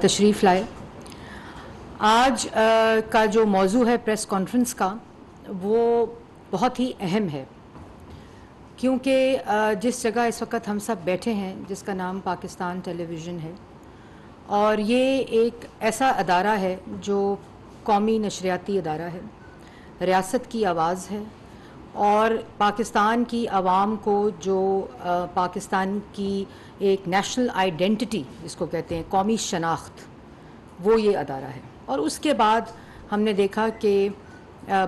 تشریف لائے. آج کا جو موضوع ہے پریس کانفرنس کا وہ بہت ہی اہم ہے، کیونکہ جس جگہ اس وقت ہم سب بیٹھے ہیں جس کا نام پاکستان ٹیلی ویژن ہے، اور یہ ایک ایسا ادارہ ہے جو قومی نشریاتی ادارہ ہے، ریاست کی آواز ہے، اور پاکستان کی عوام کو جو پاکستان کی ایک نیشنل آئیڈینٹی جس کو کہتے ہیں قومی شناخت، وہ یہ ادارہ ہے. اور اس کے بعد ہم نے دیکھا کہ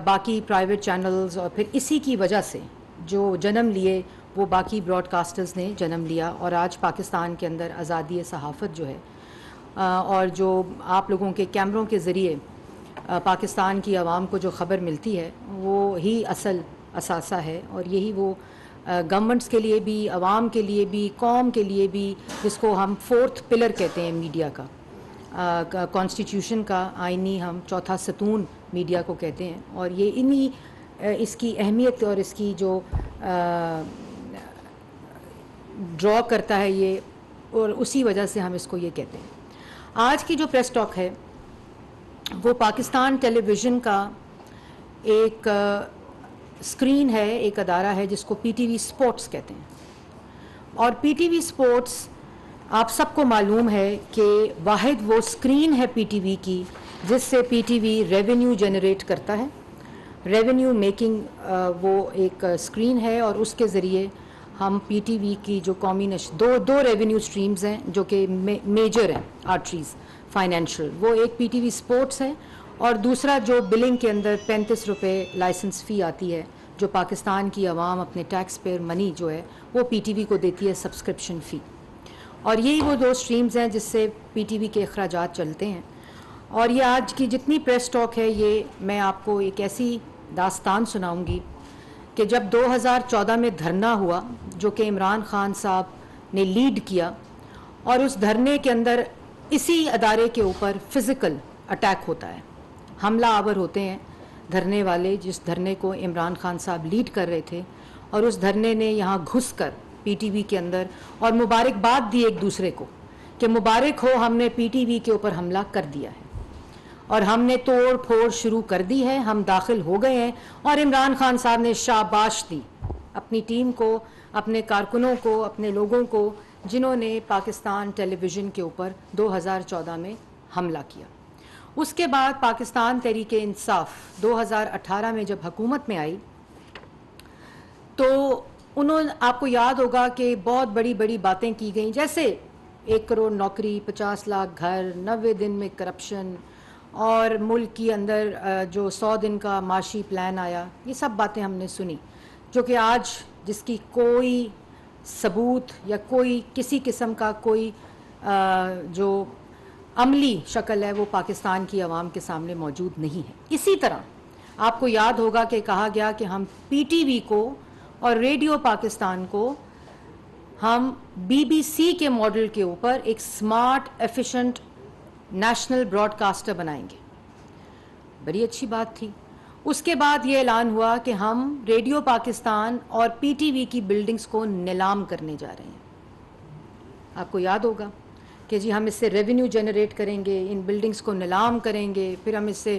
باقی پرائیویٹ چینلز اور پھر اسی کی وجہ سے جو جنم لیے وہ باقی براڈ کاسٹرز نے جنم لیا، اور آج پاکستان کے اندر آزادی صحافت جو ہے اور جو آپ لوگوں کے کیمروں کے ذریعے پاکستان کی عوام کو جو خبر ملتی ہے وہ ہی اصل اثاثہ ہے. اور یہی وہ گورنمنٹس کے لیے بھی، عوام کے لیے بھی، قوم کے لیے بھی، جس کو ہم فورتھ پلر کہتے ہیں میڈیا کا، کانسٹیٹیوشن کا آئینی ہم چوتھا ستون میڈیا کو کہتے ہیں. اور یہ اس کی اہمیت اور اس کی جو ڈرا کرتا ہے یہ، اور اسی وجہ سے ہم اس کو یہ کہتے ہیں. آج کی جو پریس ٹاک ہے وہ پاکستان ٹیلی ویژن کا ایک اسکرین ہے، ایک ادارہ ہے جس کو پی ٹی وی اسپورٹس کہتے ہیں. اور پی ٹی وی اسپورٹس آپ سب کو معلوم ہے کہ واحد وہ اسکرین ہے پی ٹی وی کی جس سے پی ٹی وی ریونیو جنریٹ کرتا ہے. ریونیو میکنگ وہ ایک اسکرین ہے، اور اس کے ذریعے ہم پی ٹی وی کی جو قومی دو ریونیو اسٹریمز ہیں جو کہ میجر ہیں آرٹریز فائنینشیل، وہ ایک پی ٹی وی اسپورٹس ہے، اور دوسرا جو بلنگ کے اندر 35 روپے لائسنس فی آتی ہے جو پاکستان کی عوام اپنے ٹیکس پیئر منی جو ہے وہ پی ٹی وی کو دیتی ہے سبسکرپشن فی. اور یہی وہ دو اسٹریمز ہیں جس سے پی ٹی وی کے اخراجات چلتے ہیں. اور یہ آج کی جتنی پریس ٹاک ہے یہ میں آپ کو ایک ایسی داستان سناؤں گی کہ جب 2014 میں دھرنا ہوا جو کہ عمران خان صاحب نے لیڈ کیا، اور اس دھرنے کے اندر اسی ادارے کے اوپر فزیکل اٹیک ہوتا ہے، حملہ آور ہوتے ہیں دھرنے والے، جس دھرنے کو عمران خان صاحب لیڈ کر رہے تھے. اور اس دھرنے نے یہاں گھس کر پی ٹی وی کے اندر اور مبارکباد دی ایک دوسرے کو کہ مبارک ہو، ہم نے پی ٹی وی کے اوپر حملہ کر دیا ہے اور ہم نے توڑ پھوڑ شروع کر دی ہے، ہم داخل ہو گئے ہیں. اور عمران خان صاحب نے شاباش دی اپنی ٹیم کو، اپنے کارکنوں کو، اپنے لوگوں کو جنہوں نے پاکستان ٹیلی ویژن کے اوپر 2014 میں حملہ کیا. اس کے بعد پاکستان تحریک انصاف 2018 میں جب حکومت میں آئی تو آپ کو یاد ہوگا کہ بہت بڑی بڑی باتیں کی گئیں، جیسے 1 کروڑ نوکری، 50 لاکھ گھر، 90 دن میں کرپشن، اور ملک کے اندر جو 100 دن کا معاشی پلان آیا. یہ سب باتیں ہم نے سنی جو کہ آج جس کی کوئی ثبوت یا کوئی کسی قسم کا کوئی جو عملی شکل ہے وہ پاکستان کی عوام کے سامنے موجود نہیں ہے. اسی طرح آپ کو یاد ہوگا کہ کہا گیا کہ ہم پی ٹی وی کو اور ریڈیو پاکستان کو ہم بی بی سی کے ماڈل کے اوپر ایک smart efficient national broadcaster بنائیں گے. بڑی اچھی بات تھی. اس کے بعد یہ اعلان ہوا کہ ہم ریڈیو پاکستان اور پی ٹی وی کی بلڈنگز کو نیلام کرنے جا رہے ہیں. آپ کو یاد ہوگا کہ جی ہم اس سے ریونیو جنریٹ کریں گے، ان بلڈنگز کو نیلام کریں گے، پھر ہم اس سے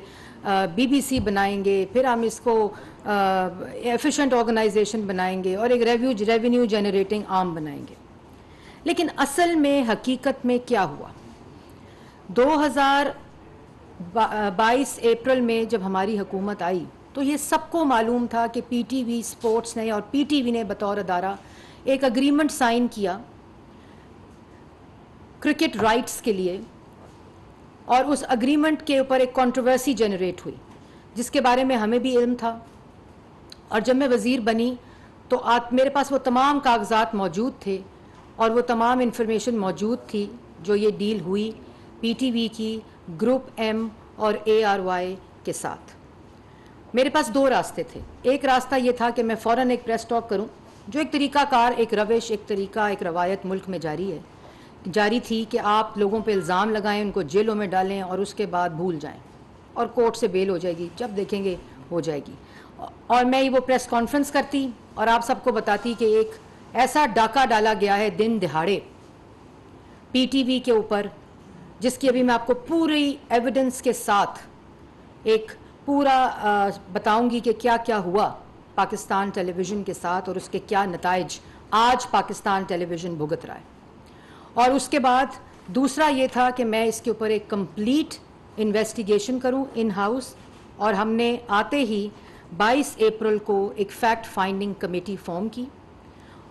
بی بی سی بنائیں گے، پھر ہم اس کو ایفیشنٹ آرگنائزیشن بنائیں گے اور ایک ریونیو جنریٹنگ آرم بنائیں گے. لیکن اصل میں حقیقت میں کیا ہوا؟ 2022 اپریل میں جب ہماری حکومت آئی تو یہ سب کو معلوم تھا کہ پی ٹی وی اسپورٹس نے اور پی ٹی وی نے بطور ادارہ ایک اگریمنٹ سائن کیا کرکٹ رائٹس کے لیے، اور اس اگریمنٹ کے اوپر ایک کنٹروورسی جنریٹ ہوئی جس کے بارے میں ہمیں بھی علم تھا. اور جب میں وزیر بنی تو میرے پاس وہ تمام کاغذات موجود تھے اور وہ تمام انفارمیشن موجود تھی جو یہ ڈیل ہوئی پی ٹی وی کی گروپ ایم اور اے آر وائی کے ساتھ. میرے پاس دو راستے تھے. ایک راستہ یہ تھا کہ میں فوراً ایک پریس ٹاک کروں، جو ایک طریقہ کار، ایک روش، ایک طریقہ، ایک روایت ملک میں جاری تھی کہ آپ لوگوں پہ الزام لگائیں، ان کو جیلوں میں ڈالیں اور اس کے بعد بھول جائیں اور کورٹ سے بیل ہو جائے گی، جب دیکھیں گے ہو جائے گی. اور میں وہ پریس کانفرنس کرتی اور آپ سب کو بتاتی کہ ایک ایسا ڈاکہ ڈالا گیا ہے دن دہاڑے پی ٹی وی کے اوپر جس کی ابھی میں آپ کو پوری ایویڈنس کے ساتھ ایک پورا بتاؤں گی کہ کیا کیا ہوا پاکستان ٹیلی ویژن کے ساتھ اور اس کے کیا نتائج آج پاکستان ٹیلی ویژن بھگت رہا ہے. اور اس کے بعد دوسرا یہ تھا کہ میں اس کے اوپر ایک کمپلیٹ انویسٹیگیشن کروں ان ہاؤس, اور ہم نے آتے ہی 22 اپریل کو ایک فیکٹ فائنڈنگ کمیٹی فارم کی,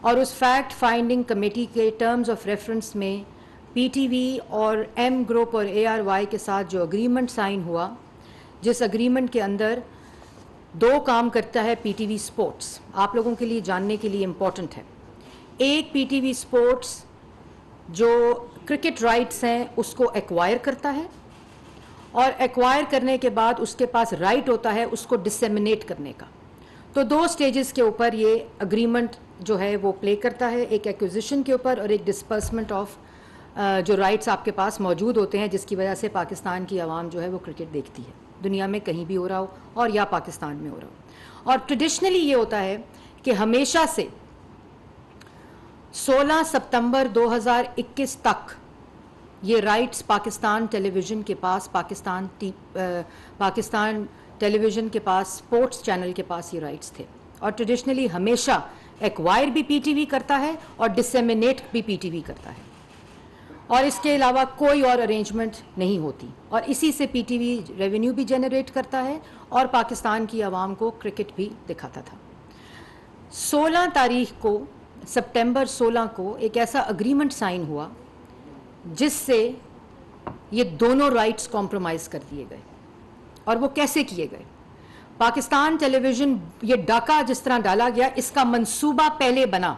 اور اس فیکٹ فائنڈنگ کمیٹی کے ٹرمز آف ریفرنس میں پی ٹی وی اور ایم گروپ اور اے آر وائی کے ساتھ جو اگریمنٹ سائن ہوا, جس اگریمنٹ کے اندر 2 کام کرتا ہے پی ٹی وی سپورٹس, آپ لوگوں کے لیے جاننے کے لیے امپورٹنٹ ہے. ایک پی ٹی وی سپورٹس جو کرکٹ رائٹس ہیں اس کو ایکوائر کرتا ہے, اور ایکوائر کرنے کے بعد اس کے پاس رائٹ ہوتا ہے اس کو ڈسیمنیٹ کرنے کا. تو 2 سٹیجز کے اوپر یہ اگریمنٹ جو ہے وہ پلے کرتا ہے, ایک ایکوزیشن کے اوپر اور ایک ڈسپرسمنٹ آف جو رائٹس آپ کے پاس موجود ہوتے ہیں, جس کی وجہ سے پاکستان کی عوام جو ہے وہ کرکٹ دیکھتی ہے, دنیا میں کہیں بھی ہو رہا ہو اور یا پاکستان میں ہو رہا ہو. اور ٹریڈیشنلی یہ ہوتا ہے کہ ہمیشہ سے 16 ستمبر 2021 تک یہ رائٹس پاکستان ٹیلی ویژن کے پاس, پاکستان ٹیلی ویژن کے پاس, سپورٹس چینل کے پاس یہ رائٹس تھے. اور ٹریڈیشنلی ہمیشہ ایکوائر بھی پی ٹی وی کرتا ہے اور ڈسیمنیٹ بھی پی ٹی وی کرتا ہے, اور اس کے علاوہ کوئی اور ارینجمنٹ نہیں ہوتی, اور اسی سے پی ٹی وی ریونیو بھی جنریٹ کرتا ہے اور پاکستان کی عوام کو کرکٹ بھی دکھاتا تھا. 16 تاریخ کو, سپٹمبر 16 کو ایک ایسا اگریمنٹ سائن ہوا جس سے یہ دونوں رائٹس کمپرومائز کر دیے گئے. اور وہ کیسے کیے گئے؟ پاکستان ٹیلی ویژن, یہ ڈاکہ جس طرح ڈالا گیا, اس کا منصوبہ پہلے بنا.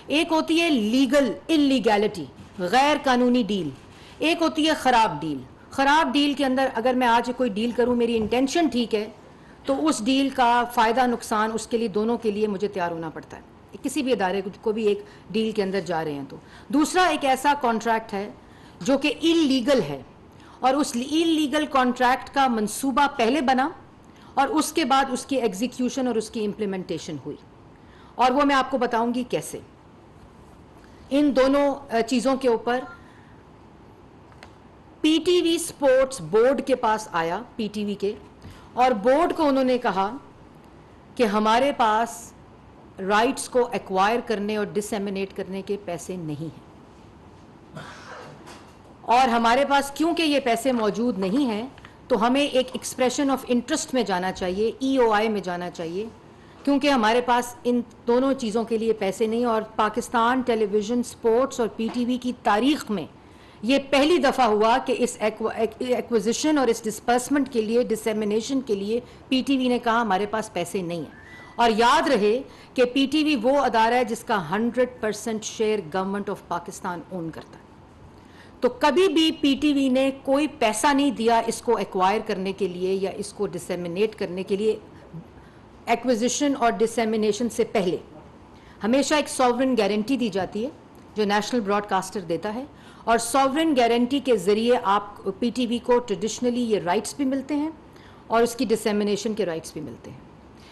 ایک ہوتی ہے لیگل انلیگیلٹی, غیر قانونی ڈیل, ایک ہوتی ہے خراب ڈیل. خراب ڈیل کے اندر اگر میں آج کوئی ڈیل کروں, میری انٹینشن ٹھیک ہے, تو اس ڈیل کا فائدہ نقصان اس کے لیے, دونوں کے لیے مجھے تیار ہونا پڑتا ہے, کسی بھی ادارے کو بھی ایک ڈیل کے اندر جا رہے ہیں تو. دوسرا ایک ایسا کانٹریکٹ ہے جو کہ انلیگل ہے, اور اس انلیگل کانٹریکٹ کا منصوبہ پہلے بنا اور اس کے بعد اس کی ایگزیکیوشن اور اس کی امپلیمنٹیشن ہوئی, اور وہ میں آپ کو بتاؤں گی کیسے. ان دونوں چیزوں کے اوپر پی ٹی وی سپورٹس بورڈ کے پاس آیا, پی ٹی وی کے, اور بورڈ کو انہوں نے کہا کہ ہمارے پاس رائٹس کو ایکوائر کرنے اور ڈسیمنیٹ کرنے کے پیسے نہیں ہیں, اور ہمارے پاس کیونکہ یہ پیسے موجود نہیں ہیں تو ہمیں ایک ایکسپریشن آف انٹرسٹ میں جانا چاہیے, ای او آئی میں جانا چاہیے, کیونکہ ہمارے پاس ان دونوں چیزوں کے لیے پیسے نہیں. اور پاکستان ٹیلی ویژن سپورٹس اور پی ٹی وی کی تاریخ میں یہ پہلی دفعہ ہوا کہ اس ایکوزیشن اور اس ڈسپرسمنٹ کے لیے, ڈسیمنیشن کے لیے پی ٹی وی نے کہا ہمارے پاس پیسے نہیں ہیں. اور یاد رہے کہ پی ٹی وی وہ ادارہ ہے جس کا 100% شیئر گورنمنٹ آف پاکستان اون کرتا ہے, تو کبھی بھی پی ٹی وی نے کوئی پیسہ نہیں دیا اس کو ایکوائر کرنے کے لیے یا اس کو ڈسیمنیٹ کرنے کے لیے. ایکوزیشن اور ڈسیمنیشن سے پہلے ہمیشہ ایک سوورن گارنٹی دی جاتی ہے جو نیشنل براڈ کاسٹر دیتا ہے, اور سوورن گارنٹی کے ذریعے آپ پی ٹی وی کو ٹریڈیشنلی یہ رائٹس بھی ملتے ہیں اور اس کی ڈسیمنیشن کے رائٹس بھی ملتے ہیں.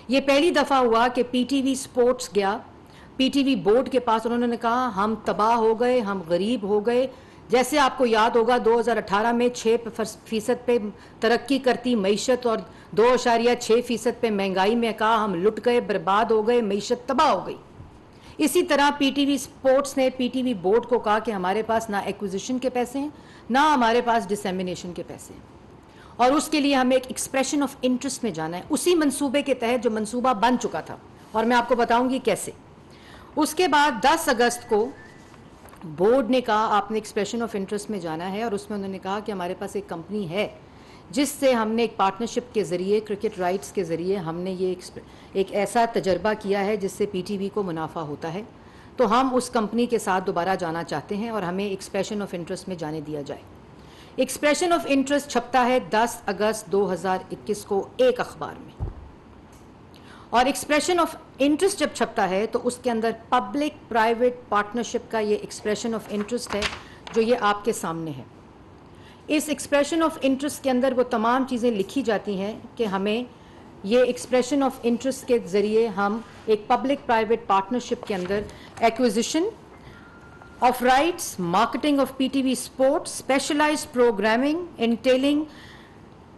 یہ پہلی دفعہ ہوا کہ پی ٹی وی سپورٹس گیا پی ٹی وی بورڈ کے پاس, انہوں نے کہا ہم تباہ ہو گئے, ہم غریب ہو گئے. جیسے آپ کو یاد ہوگا 2018 میں 6% پہ ترقی کرتی معیشت اور 2.6% پہ مہنگائی میں کہا ہم لٹ گئے, برباد ہو گئے, معیشت تباہ ہو گئی. اسی طرح پی ٹی وی سپورٹس نے پی ٹی وی بورڈ کو کہا کہ ہمارے پاس نہ ایکوزیشن کے پیسے ہیں نہ ہمارے پاس ڈسیمنیشن کے پیسے ہیں, اور اس کے لیے ہمیں ایک ایکسپریشن آف انٹرسٹ میں جانا ہے, اسی منصوبے کے تحت جو منصوبہ بن چکا تھا, اور میں آپ کو بتاؤں گی کیسے. اس کے بعد 10 اگست کو بورڈ نے کہا آپ نے ایکسپریشن آف انٹرسٹ میں جانا ہے, اور اس میں انہوں نے کہا کہ ہمارے پاس ایک کمپنی ہے جس سے ہم نے ایک پارٹنرشپ کے ذریعے, کرکٹ رائٹس کے ذریعے ہم نے یہ ایک ایسا تجربہ کیا ہے جس سے پی ٹی وی کو منافع ہوتا ہے, تو ہم اس کمپنی کے ساتھ دوبارہ جانا چاہتے ہیں اور ہمیں ایکسپریشن آف انٹرسٹ میں جانے دیا جائے. ایکسپریشن آف انٹرسٹ چھپتا ہے 10 اگست 2021 کو ایک اخبار میں, اور ایکسپریشن آف انٹرسٹ جب چھپتا ہے تو اس کے اندر پبلک پرائیویٹ پارٹنرشپ کا یہ ایکسپریشن آف انٹرسٹ ہے جو یہ آپ کے سامنے ہے. اس ایکسپریشن آف انٹرسٹ کے اندر وہ تمام چیزیں لکھی جاتی ہیں کہ ہمیں یہ ایکسپریشن آف انٹرسٹ کے ذریعے ہم ایک پبلک پرائیویٹ پارٹنرشپ کے اندر acquisition of rights, marketing of PTV sports, specialized programming entailing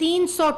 300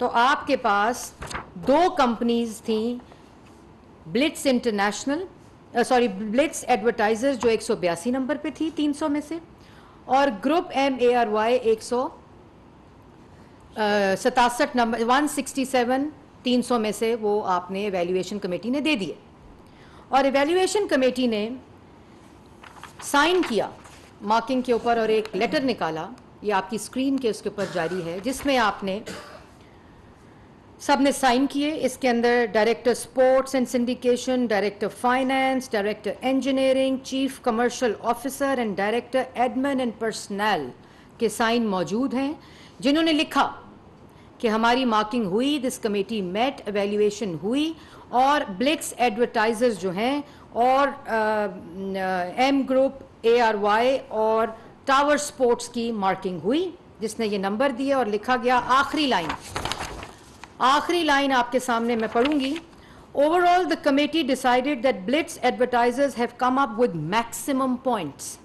تو آپ کے پاس 2 کمپنیز تھیں، بلٹس انٹرنیشنل بلٹس ایڈورٹائزر جو 182 نمبر پہ تھی 300 میں سے، اور گروپ MARY 167 نمبر 167 300 میں سے وہ آپ نے ایویلیویشن کمیٹی نے دے دیے. اور ایویلیویشن کمیٹی نے سائن کیا مارکنگ کے اوپر اور ایک لیٹر نکالا، یہ آپ کی اسکرین کے اس کے اوپر جاری ہے، جس میں آپ نے سب نے سائن کیے. اس کے اندر director sports and syndication, director finance, director engineering, chief commercial officer and director admin and personnel کے سائن موجود ہیں، جنہوں نے لکھا کہ ہماری مارکنگ ہوئی، دس کمیٹی میٹ، ایویلیویشن ہوئی، اور بلٹس ایڈورٹائزرز جو ہیں اور ایم گروپ ARY اور ٹاور سپورٹس کی مارکنگ ہوئی، جس نے یہ نمبر دیے اور لکھا گیا. آخری لائن آپ کے سامنے میں پڑھوں گی. Overall, the committee decided that Blitz advertisers have come up with maximum points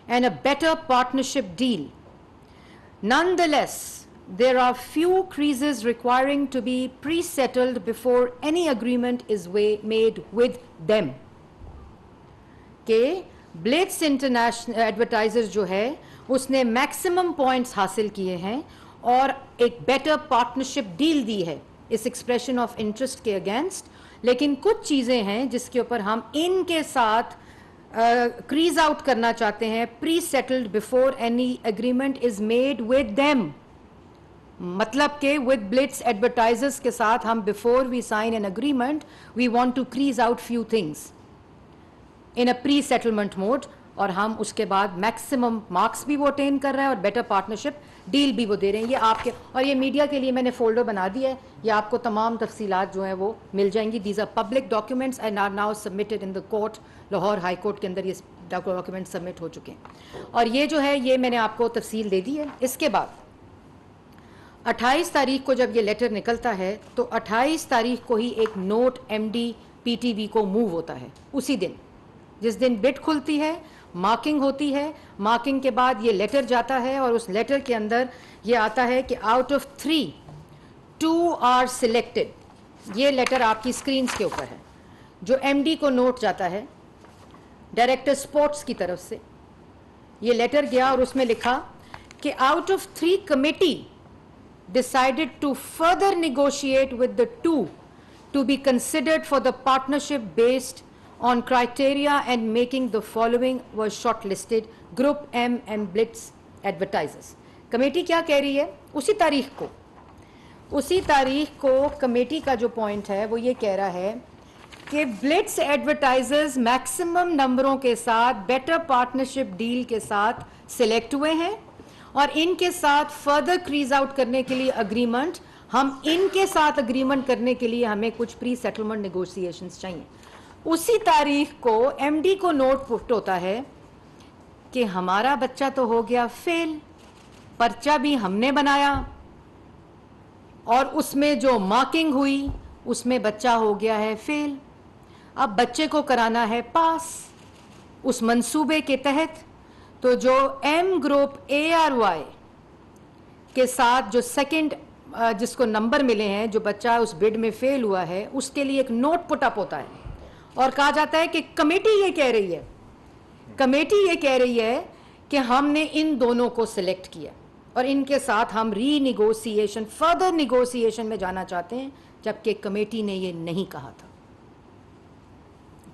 and a better partnership deal. Nonetheless, there are few creases requiring to be pre-settled before any agreement is made with them. کہ bullets international advertiser جو ہے اس نے maximum points حاصل کیے ہیں اور ایک better partnership deal دی ہے اس ایکسپریشن آف انٹرسٹ کے اگینسٹ. لیکن کچھ چیزیں ہیں جس کے اوپر ہم ان کے ساتھ کریز آؤٹ کرنا چاہتے ہیں، pre settled before any agreement is made with them. مطلب کہ ود بلٹس ایڈورٹائزرز کے ساتھ ہم before we sign an agreement we want to crease out few things in a pre settlement mode, اور ہم اس کے بعد میکسیمم مارکس بھی وہ اٹین کر رہے ہیں اور بیٹر پارٹنرشپ ڈیل بھی وہ دے رہے ہیں. یہ آپ کے اور یہ میڈیا کے لیے میں نے فولڈر بنا دیا ہے، یہ آپ کو تمام تفصیلات جو ہیں وہ مل جائیں گی. These are public documents and are now submitted in the court. Lahore high court کے اندر یہ ڈاکیومنٹ سبمٹ ہو چکے ہیں، اور یہ جو ہے یہ میں نے آپ کو تفصیل دے دی ہے. اس کے بعد 28 تاریخ کو جب یہ لیٹر نکلتا ہے تو 28 تاریخ کو ہی ایک نوٹ MD PTV کو موو ہوتا ہے. اسی دن جس دن بٹ کھلتی ہے، مارکنگ ہوتی ہے، مارکنگ کے بعد یہ لیٹر جاتا ہے، اور اس لیٹر کے اندر یہ آتا ہے کہ آؤٹ آف 3 2 آر سلیکٹڈ. یہ لیٹر آپ کی اسکرینس کے اوپر ہے، جو MD کو نوٹ جاتا ہے ڈائریکٹر اسپورٹس کی طرف سے. یہ لیٹر گیا اور اس میں لکھا کہ out of 3 committee decided to further negotiate with the 2 to be considered for the partnership based on criteria and making the following was shortlisted. Group M and Blitz advertisers. Committee کیا کہہ رہی ہے؟ اسی تاریخ کو کمیٹی کا جو point ہے وہ یہ کہہ رہا ہے کہ بلٹس ایڈورٹائزرز میکسیمم نمبروں کے ساتھ بیٹر پارٹنرشپ ڈیل کے ساتھ سلیکٹ ہوئے ہیں، اور ان کے ساتھ فردر کریز آؤٹ کرنے کے لیے اگریمنٹ، ہم ان کے ساتھ اگریمنٹ کرنے کے لیے ہمیں کچھ پری سیٹلمنٹ نیگوشیشنز چاہیے. اسی تاریخ کو MD کو نوٹ پٹ ہوتا ہے کہ ہمارا بچہ تو ہو گیا فیل، پرچہ بھی ہم نے بنایا اور اس میں جو مارکنگ ہوئی اس میں بچہ ہو گیا ہے فیل. اب بچے کو کرانا ہے پاس اس منصوبے کے تحت. تو جو M گروپ ARY کے ساتھ جو سیکنڈ جس کو نمبر ملے ہیں، جو بچہ اس بڈ میں فیل ہوا ہے، اس کے لیے ایک نوٹ پٹ اپ ہوتا ہے اور کہا جاتا ہے کہ کمیٹی یہ کہہ رہی ہے کہ ہم نے ان دونوں کو سلیکٹ کیا اور ان کے ساتھ ہم ری نیگوسیشن فردر نیگوسیشن میں جانا چاہتے ہیں، جبکہ کمیٹی نے یہ نہیں کہا تھا.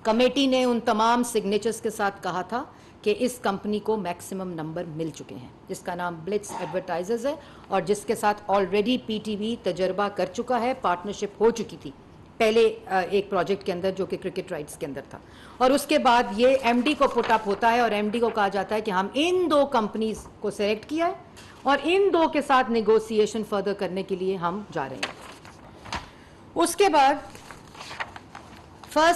کمیٹی نے ان تمام سگنیچرز کے ساتھ کہا تھا کہ اس کمپنی کو میکسیمم نمبر مل چکے ہیں، جس کا نام بلٹس ایڈورٹائزرز ہے اور جس کے ساتھ آلریڈی PTV تجربہ کر چکا ہے، پارٹنرشپ ہو چکی تھی پہلے ایک پروجیکٹ کے اندر جو کہ کرکٹ رائٹس کے اندر تھا. اور اس کے بعد یہ MD کو پٹ اپ ہوتا ہے اور MD کو کہا جاتا ہے کہ ہم ان 2 کمپنیز کو سلیکٹ کیا ہے اور ان 2 کے ساتھ نیگوسیشن فردر کرنے کے لیے ہم جا رہے ہیں. اس کے بعد 1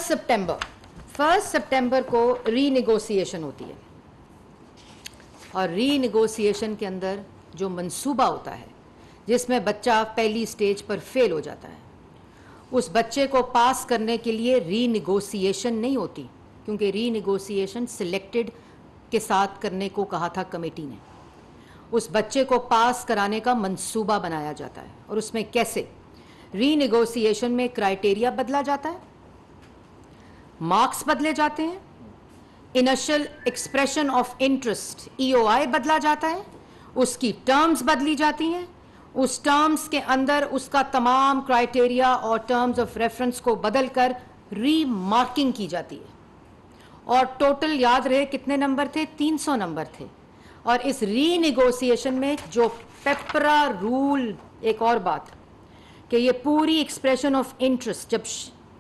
سپٹمبر کو ری نیگوسیشن ہوتی ہے، اور ری نیگوسیشن کے اندر جو منصوبہ ہوتا ہے جس میں بچہ پہلی سٹیج پر فیل ہو جاتا ہے، اس بچے کو پاس کرنے کے لیے ری نیگوسیشن نہیں ہوتی، کیونکہ ری نیگوسیشن سلیکٹڈ کے ساتھ کرنے کو کہا تھا کمیٹی نے. اس بچے کو پاس کرانے کا منصوبہ بنایا جاتا ہے. اور اس میں کیسے؟ ری نیگوسیشن میں کرائٹیریا بدلا جاتا ہے, مارکس بدلے جاتے ہیں, initial expression of interest EOI بدلا جاتا ہے, اس کی ٹرمز بدلی جاتی ہیں, اس ٹرمز کے اندر اس کا تمام کرائٹیریا اور ٹرمز آف ریفرنس کو بدل کر ری مارکنگ کی جاتی ہے. اور ٹوٹل یاد رہے کتنے نمبر تھے؟ 300 نمبر تھے. اور اس ری نیگوسیشن میں جو پیپرا رول, ایک اور بات کہ یہ پوری ایکسپریشن آف انٹرسٹ جب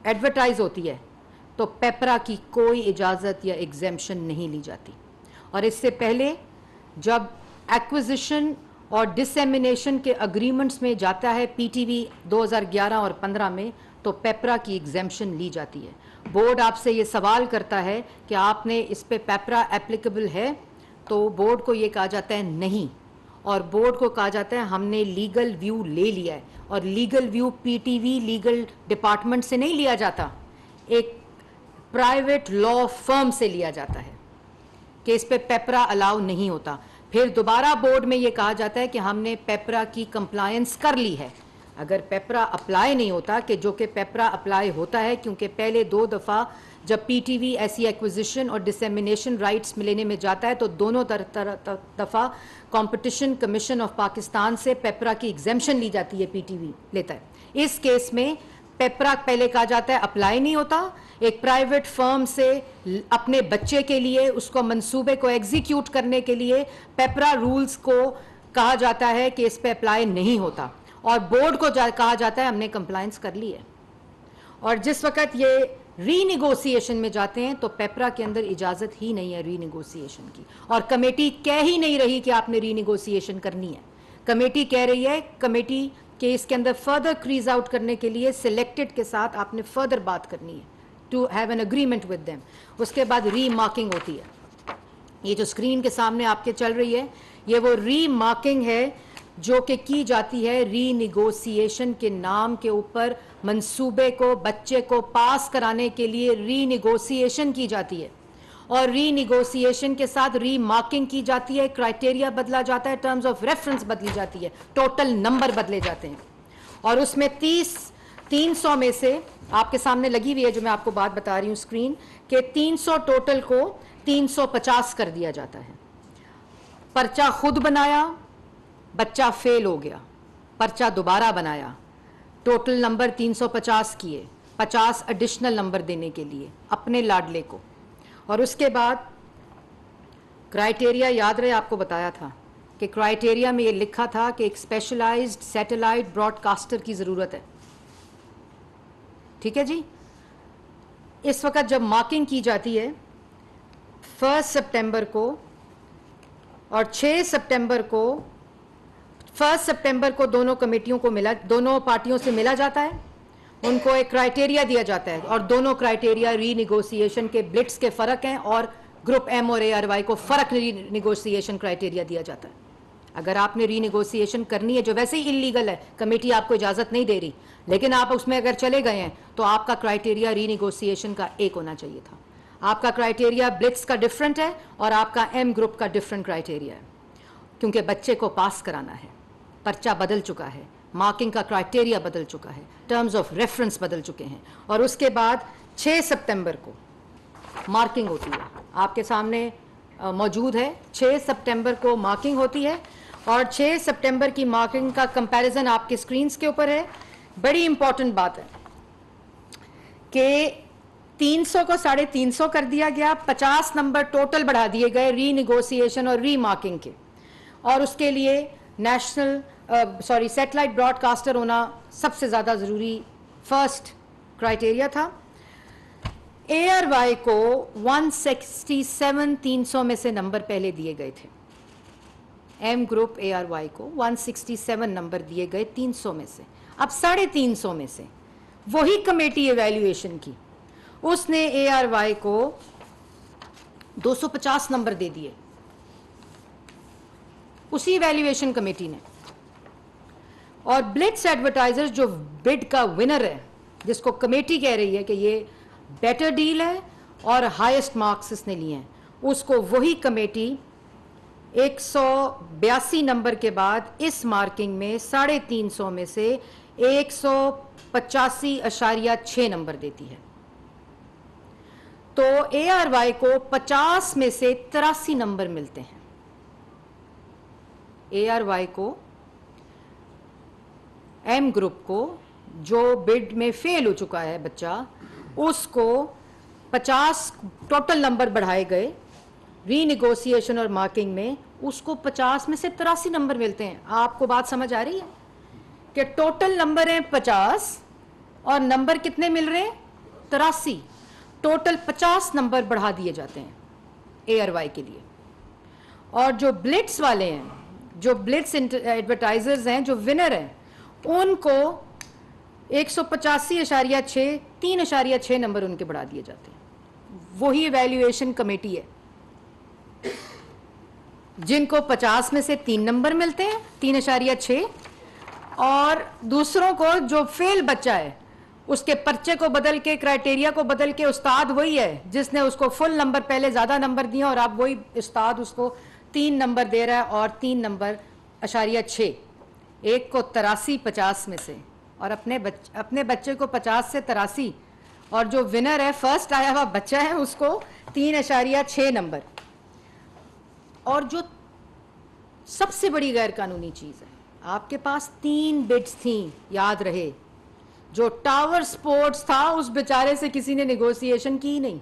ایڈورٹائز ہوتی ہے تو پیپرا کی کوئی اجازت یا ایگزیمشن نہیں لی جاتی. اور اس سے پہلے جب ایکوزیشن اور ڈسیمینیشن کے اگریمنٹس میں جاتا ہے PTV 2011 اور 15 میں, تو پیپرا کی ایگزیمشن لی جاتی ہے. بورڈ آپ سے یہ سوال کرتا ہے کہ آپ نے اس پہ پیپرا اپلیکیبل ہے, تو بورڈ کو یہ کہا جاتا ہے نہیں, اور بورڈ کو کہا جاتا ہے ہم نے لیگل ویو لے لیا ہے. اور legal view PTV legal department سے نہیں لیا جاتا, ایک پرائیویٹ لا فرم سے لیا جاتا ہے کہ اس پہ پیپرا الاؤ نہیں ہوتا. پھر دوبارہ بورڈ میں یہ کہا جاتا ہے کہ ہم نے پیپرا کی کمپلائنس کر لی ہے. اگر پیپرا اپلائی نہیں ہوتا, کہ جو کہ پیپرا اپلائی ہوتا ہے کیونکہ پہلے 2 دفعہ جب PTV ایسی ایکوزیشن اور ڈسیمینیشن رائٹس لینے میں جاتا ہے تو دونوں دفعہ کمپٹیشن کمیشن آف پاکستان سے پیپرا کی ایگزیمشن لی جاتی ہے, PTV لیتا ہے. اس کیس میں پیپرا پہلے کہا جاتا ہے اپلائی نہیں ہوتا, ایک پرائیویٹ فرم سے اپنے بچے کے لیے اس کو منصوبے کو ایگزیکیوٹ کرنے کے لیے پیپرا رولز کو کہا جاتا ہے کہ اس پہ اپلائی نہیں ہوتا, اور بورڈ کو کہا جاتا ہے ہم نے کمپلائنس کر لی ہے. اور جس وقت یہ ری نیگوسیشن میں جاتے ہیں تو پیپرا کے اندر اجازت ہی نہیں ہے ری نیگوسیشن کی, اور کمیٹی کہہ ہی نہیں رہی کہ آپ نے ری نیگوسیشن کرنی ہے. کمیٹی کہہ رہی ہے, کمیٹی کہ اس کے اندر فردر کریز آؤٹ کرنے کے لیے سلیکٹڈ کے ساتھ آپ نے فردر بات کرنی ہے, to have an agreement with them. اس کے بعد ری مارکنگ ہوتی ہے. یہ جو اسکرین کے سامنے آپ کے چل رہی ہے, یہ وہ ری مارکنگ ہے جو کہ کی جاتی ہے ری نیگوسیشن کے نام کے اوپر. منصوبے کو, بچے کو پاس کرانے کے لیے ری نیگوسیشن کی جاتی ہے, اور ری نیگوسیشن کے ساتھ ری مارکنگ کی جاتی ہے, کرائٹیریا بدلا جاتا ہے, ٹرمز آف ریفرنس بدلی جاتی ہے, ٹوٹل نمبر بدلے جاتے ہیں. اور اس میں 300 میں سے آپ کے سامنے لگی ہوئی ہے جو میں آپ کو بات بتا رہی ہوں اسکرین, کہ 300 ٹوٹل کو 350 کر دیا جاتا ہے. پرچہ خود بنایا, بچہ فیل ہو گیا, پرچہ دوبارہ بنایا, ٹوٹل نمبر 350 کیے, 50 ایڈیشنل نمبر دینے کے لیے اپنے لاڈلے کو. اور اس کے بعد کرائٹیریا یاد رہے, آپ کو بتایا تھا کہ کرائٹیریا میں یہ لکھا تھا کہ ایک اسپیشلائزڈ سیٹلائٹ براڈ کاسٹر کی ضرورت ہے. ٹھیک ہے جی. اس وقت جب مارکنگ کی جاتی ہے 1 سپٹمبر کو اور 6 سپٹمبر کو, 1 سپٹمبر کو دونوں کمیٹیوں کو دونوں پارٹیوں سے ملا جاتا ہے, ان کو ایک کرائٹیریا دیا جاتا ہے, اور دونوں کرائٹیریا ری نیگوسیشن کے بلٹس کے فرق ہیں, اور گروپ M اور ARY کو فرق ری نیگوسیشن کرائٹیریا دیا جاتا ہے. اگر آپ نے ری نیگوسیشن کرنی ہے جو ویسے ہی انلیگل ہے, کمیٹی آپ کو اجازت نہیں دے رہی, لیکن آپ اس میں اگر چلے گئے ہیں تو آپ کا کرائٹیریا ری نیگوسیشن کا ایک ہونا چاہیے تھا. آپ کا کرائٹیریا بلٹس کا ڈفرینٹ ہے اور آپ کا M گروپ کا ڈفرینٹ کرائٹیریا ہے, کیونکہ بچے کو پاس کرانا ہے. پرچہ بدل چکا ہے, مارکنگ کا کرائٹیریا بدل چکا ہے, ٹرمز آف ریفرنس بدل چکے ہیں. اور اس کے بعد 6 سپٹمبر کو مارکنگ ہوتی ہے, آپ کے سامنے موجود ہے. 6 سپٹمبر کو مارکنگ ہوتی ہے, اور 6 سپٹمبر کی مارکنگ کا کمپیریزن آپ کے سکرینز کے اوپر ہے. بڑی امپورٹنٹ بات ہے کہ 300 کو 350 کر دیا گیا, 50 نمبر ٹوٹل بڑھا دیے گئے ری نیگوسیشن اور ری مارکنگ کے, اور اس کے لیے سیٹلائٹ براڈ کاسٹر ہونا سب سے زیادہ ضروری فرسٹ کرائٹیریا تھا. ARY کو 167 300 میں سے نمبر پہلے دیے گئے تھے. M گروپ ARY کو 167 نمبر دیے گئے 300 میں سے. اب 350 میں سے وہی کمیٹی ایویلیویشن کی, اس نے ARY کو 250 نمبر دے دیے, اسی ایویلیویشن کمیٹی نے. اور بلٹس ایڈورٹائزر جو بڈ کا ونر ہے, جس کو کمیٹی کہہ رہی ہے کہ یہ بیٹر ڈیل ہے اور ہائیسٹ مارکس اس نے لیے ہیں, اس کو وہی کمیٹی 182 نمبر کے بعد اس مارکنگ میں 350 میں سے 185.6 نمبر دیتی ہے. تو اے آر وائی کو 50 میں سے 83 نمبر ملتے ہیں. اے آر وائی کو، ایم گروپ کو، جو بڈ میں فیل ہو چکا ہے بچہ، اس کو 50 ٹوٹل نمبر بڑھائے گئے ری نیگوسیشن اور مارکنگ میں، اس کو 50 میں سے 83 نمبر ملتے ہیں. آپ کو بات سمجھ آ رہی ہے کہ ٹوٹل نمبر ہیں 50 اور نمبر کتنے مل رہے ہیں؟ 83. ٹوٹل 50 نمبر بڑھا دیے جاتے ہیں اے آر وائی کے لیے. اور جو بلٹس والے ہیں، جو بلٹس ایڈورٹائزرز ہیں، جو ونر ہیں، ان کو 185.6 3.6 نمبر ان کے بڑھا دیے جاتے ہیں. وہی ایویلیویشن کمیٹی ہے جن کو 50 میں سے 3 نمبر ملتے ہیں 3.6، اور دوسروں کو جو فیل بچہ ہے اس کے پرچے کو بدل کے، کرائٹیریا کو بدل کے، استاد وہی ہے جس نے اس کو فل نمبر پہلے زیادہ نمبر دیا اور اب وہی استاد اس کو 3 نمبر دے رہا ہے اور 3 نمبر 0.6. ایک کو 83 50 میں سے، اور اپنے بچے کو 50 سے 83، اور جو ونر ہے، فرسٹ آیا ہوا بچہ ہے، اس کو 3.6 نمبر. اور جو سب سے بڑی غیر قانونی چیز ہے، آپ کے پاس 3 بڈس تھیں، یاد رہے. جو ٹاور سپورٹس تھا اس بیچارے سے کسی نے نیگوسیشن کی نہیں،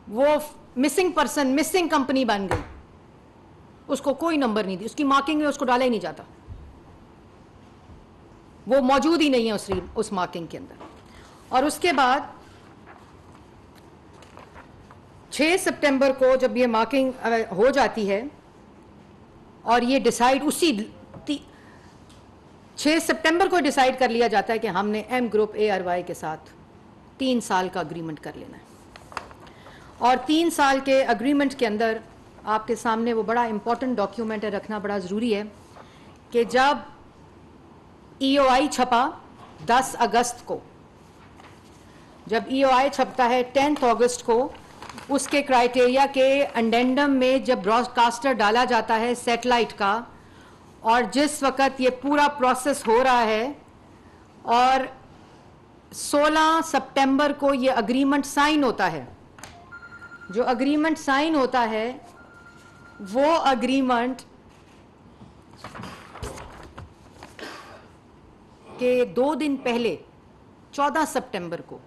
وہ مسنگ پرسن، مسنگ کمپنی بن گئی. اس کو کوئی نمبر نہیں دی، اس کی مارکنگ میں اس کو ڈالا ہی نہیں جاتا، وہ موجود ہی نہیں ہے اس مارکنگ کے اندر. اور اس کے بعد 6 سپٹمبر کو جب یہ مارکنگ ہو جاتی ہے اور یہ ڈیسائیڈ 6 سپٹمبر کو ڈیسائیڈ کر لیا جاتا ہے کہ ہم نے M group A R Y کے ساتھ 3 سال کا اگریمنٹ کر لینا ہے. اور 3 سال کے اگریمنٹ کے اندر آپ کے سامنے وہ بڑا امپورٹنٹ ڈاکیومنٹ ہے، رکھنا بڑا ضروری ہے، کہ جب ای او آئی چھپا 10 اگست کو، جب ای او آئی چھپتا ہے 10 اگست کو، اس کے کرائٹیریا کے انڈینڈم میں جب براڈ کاسٹر ڈالا جاتا ہے سیٹلائٹ کا، اور جس وقت یہ پورا پروسیس ہو رہا ہے، اور 16 سپٹمبر کو یہ اگریمنٹ سائن ہوتا ہے. جو اگریمنٹ سائن ہوتا ہے وہ اگریمنٹ کے 2 دن پہلے 14 سپٹمبر کو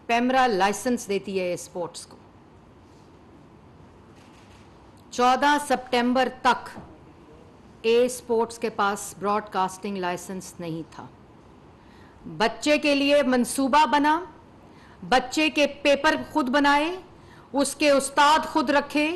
پیمرا لائسنس دیتی ہے اسپورٹس کو. 14 سپٹمبر تک اے اسپورٹس کے پاس براڈ کاسٹنگ لائسنس نہیں تھا. بچے کے لیے منصوبہ بنا، بچے کے پیپر خود بنائے، اس کے استاد خود رکھے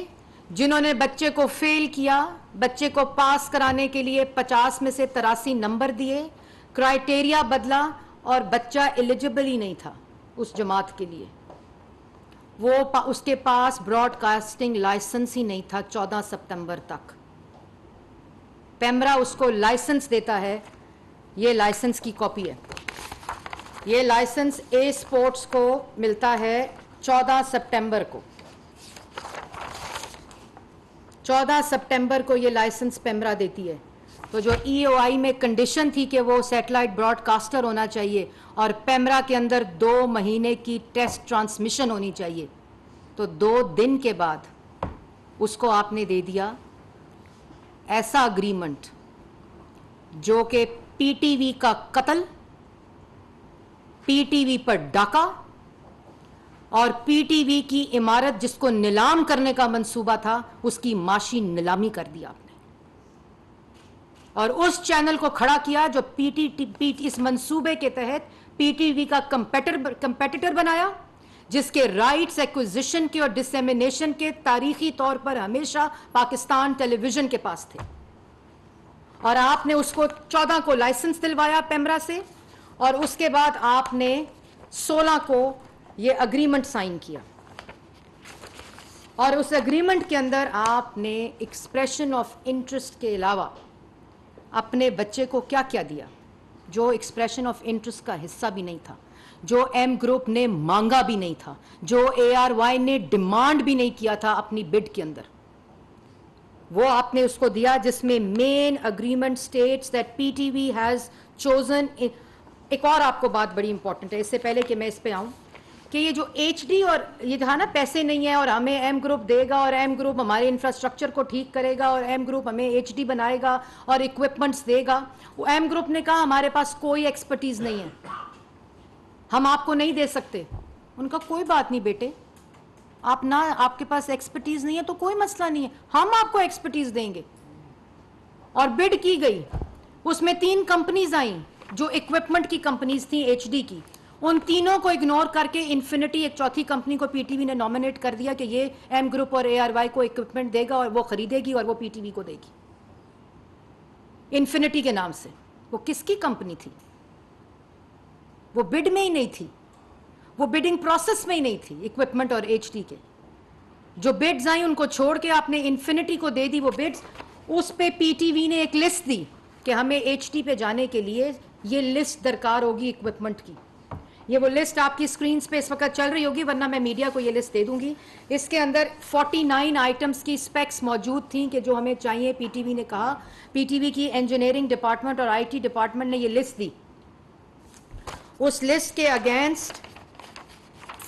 جنہوں نے بچے کو فیل کیا، بچے کو پاس کرانے کے لیے 50 میں سے 83 نمبر دیے، کرائٹیریا بدلا، اور بچہ ایلیجبل ہی نہیں تھا اس جماعت کے لیے. وہ اس کے پاس براڈ کاسٹنگ لائسنس ہی نہیں تھا 14 سپتمبر تک. پیمرا اس کو لائسنس دیتا ہے، یہ لائسنس کی کاپی ہے. یہ لائسنس اے اسپورٹس کو ملتا ہے 14 سپٹمبر کو. 14 سپٹمبر کو یہ لائسنس پیمرا دیتی ہے. تو جو ای او آئی میں کنڈیشن تھی کہ وہ سیٹلائٹ براڈ کاسٹر ہونا چاہیے اور پیمرا کے اندر 2 مہینے کی ٹیسٹ ٹرانسمیشن ہونی چاہیے، تو 2 دن کے بعد اس کو آپ نے دے دیا ایسا اگریمنٹ جو کہ پی ٹی وی کا قتل، پی ٹی وی پر ڈاکہ، اور پی ٹی وی کی عمارت جس کو نیلام کرنے کا منصوبہ تھا، اس کی معاشی نیلامی کر دیا آپ نے. اور اس چینل کو کھڑا کیا جو اس منصوبے کے تحت پی ٹی وی کا کمپیٹیٹر بنایا، جس کے رائٹس ایکوزیشن کے اور ڈسیمینیشن کے تاریخی طور پر ہمیشہ پاکستان ٹیلی ویژن کے پاس تھے. اور آپ نے اس کو 14 کو لائسنس دلوایا پیمرا سے، اور اس کے بعد آپ نے 16 کو یہ اگریمنٹ سائن کیا. اور اس اگریمنٹ کے اندر آپ نے ایکسپریشن آف انٹرسٹ کے علاوہ اپنے بچے کو کیا کیا دیا؟ جو ایکسپریشن آف انٹرسٹ کا حصہ بھی نہیں تھا, جو ایم گروپ نے مانگا بھی نہیں تھا, جو اے آر وائی نے ڈیمانڈ بھی نہیں کیا تھا اپنی بڈ کے اندر, وہ آپ نے اس کو دیا, جس میں main agreement states that P T V has chosen. ایک اور آپ کو بات بڑی امپورٹنٹ ہے, اس سے پہلے کہ میں اس پہ آؤں, کہ یہ جو ایچ ڈی اور یہ تھا نا پیسے نہیں ہیں اور ہمیں ایم گروپ دے گا اور ایم گروپ ہمارے انفراسٹرکچر کو ٹھیک کرے گا اور ایم گروپ ہمیں ایچ ڈی بنائے گا اور اکوپمنٹس دے گا, وہ ایم گروپ نے کہا ہمارے پاس کوئی ایکسپرٹیز نہیں ہے, ہم آپ کو نہیں دے سکتے. ان کا کوئی بات نہیں بیٹے, آپ نہ, آپ کے پاس ایکسپرٹیز نہیں ہے تو کوئی مسئلہ نہیں ہے, ہم آپ کو ایکسپرٹیز دیں گے. اور بڈ کی گئی, اس میں 3 کمپنیز آئیں جو اکوپمنٹ کی کمپنیز تھیں ایچ ڈی کی, ان تینوں کو اگنور کر کے انفینٹی ایک چوتھی کمپنی کو پی ٹی وی نے نامنیٹ کر دیا کہ یہ ایم گروپ اور اے آر وائی کو اکوپمنٹ دے گا اور وہ خریدے گی اور وہ پی ٹی وی کو دے گی انفینٹی کے نام سے. وہ کس کی کمپنی تھی؟ وہ بڈ میں ہی نہیں تھی, وہ بڈنگ پروسیس میں ہی نہیں تھی اکوپمنٹ اور ایچ ڈی کے. جو بڈز آئیں ان کو چھوڑ کے آپ نے انفینٹی کو دے دی وہ بڈز. اس پہ پی ٹی وی نے ایک لسٹ دی کہ ہمیں ایچ ڈی پہ جانے کے لیے یہ لسٹ درکار ہوگی اکوپمنٹ کی. یہ وہ لسٹ آپ کی سکرینز پہ اس وقت چل رہی ہوگی, ورنہ میں میڈیا کو یہ لسٹ دے دوں گی. اس کے اندر 49 آئٹمس کی اسپیکس موجود تھیں کہ جو ہمیں چاہیے. پی ٹی وی نے کہا, پی ٹی وی کی انجینئرنگ ڈپارٹمنٹ اور آئی ٹی ڈپارٹمنٹ نے یہ لسٹ دی. اس لسٹ کے اگینسٹ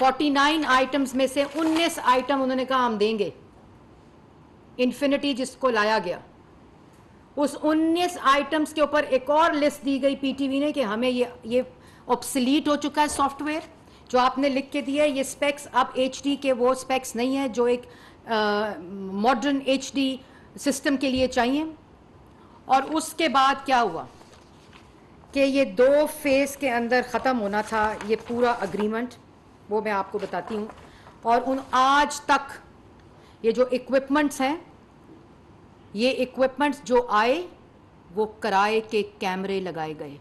49 آئٹمس میں سے 19 آئٹم انہوں نے کہا ہم دیں گے. انفینٹی جس کو لایا گیا, اس 19 آئٹمس کے اوپر ایک اور لسٹ دی گئی پی ٹی وی نے کہ ہمیں یہ آبسلیٹ ہو چکا ہے سافٹ ویئر جو آپ نے لکھ کے دیا ہے, یہ اسپیکس اب ایچ ڈی کے وہ اسپیکس نہیں ہیں جو ایک ماڈرن ایچ ڈی سسٹم کے لیے چاہیے. اور اس کے بعد کیا ہوا کہ یہ 2 فیز کے اندر ختم ہونا تھا یہ پورا اگریمنٹ, وہ میں آپ کو بتاتی ہوں. اور آج تک یہ جو اکوپمنٹس ہیں, یہ اکوپمنٹس جو آئے وہ کرائے کے کیمرے لگائے گئے.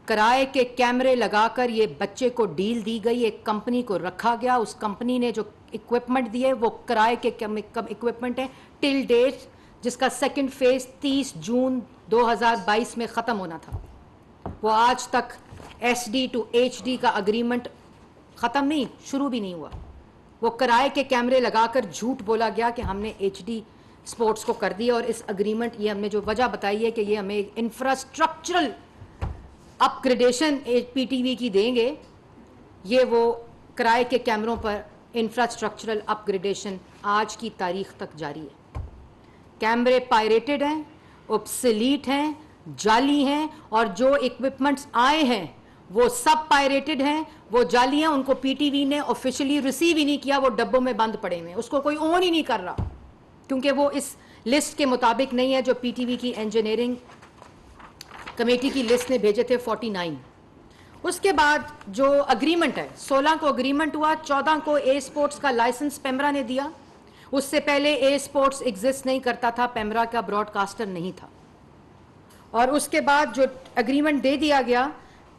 کرائے کے کیمرے لگا کر یہ بچے کو ڈیل دی گئی, ایک کمپنی کو رکھا گیا. اس کمپنی نے جو اکوپمنٹ دیے وہ کرائے کے اکوپمنٹ ہیں ٹل ڈیٹ, جس کا سیکنڈ فیز 30 جون 2022 میں ختم ہونا تھا. وہ آج تک S D to H D کا اگریمنٹ ختم نہیں, شروع بھی نہیں ہوا. وہ کرائے کے کیمرے لگا کر جھوٹ بولا گیا کہ ہم نے ایچ ڈی سپورٹس کو کر دیا. اور اس اگریمنٹ, یہ ہم نے جو وجہ بتائی ہے کہ یہ ہمیں انفراسٹرکچرل اپ گریڈیشن پی ٹی وی کی دیں گے, یہ وہ کرائے کے کیمروں پر انفراسٹرکچرل اپ گریڈیشن آج کی تاریخ تک جاری ہے. کیمرے پائریٹڈ ہیں, اوبسلیٹ ہیں, جعلی ہیں, اور جو اکوپمنٹس آئے ہیں وہ سب پائریٹڈ ہیں, وہ جعلی ہیں. ان کو پی ٹی وی نے آفیشلی ریسیو ہی نہیں کیا, وہ ڈبوں میں بند پڑے ہوئے, اس کو کوئی اون ہی نہیں کر رہا کیونکہ وہ اس لسٹ کے مطابق نہیں ہے جو پی ٹی وی کی انجینئرنگ کمیٹی کی لسٹ نے بھیجے تھے 49. اس کے بعد جو اگریمنٹ ہے 16 کو اگریمنٹ ہوا, 14 کو اے اسپورٹس کا لائسنس پیمرا نے دیا. اس سے پہلے اے اسپورٹس ایگزسٹ نہیں کرتا تھا, پیمرا کا براڈ کاسٹر نہیں تھا. اور اس کے بعد جو اگریمنٹ دے دیا گیا,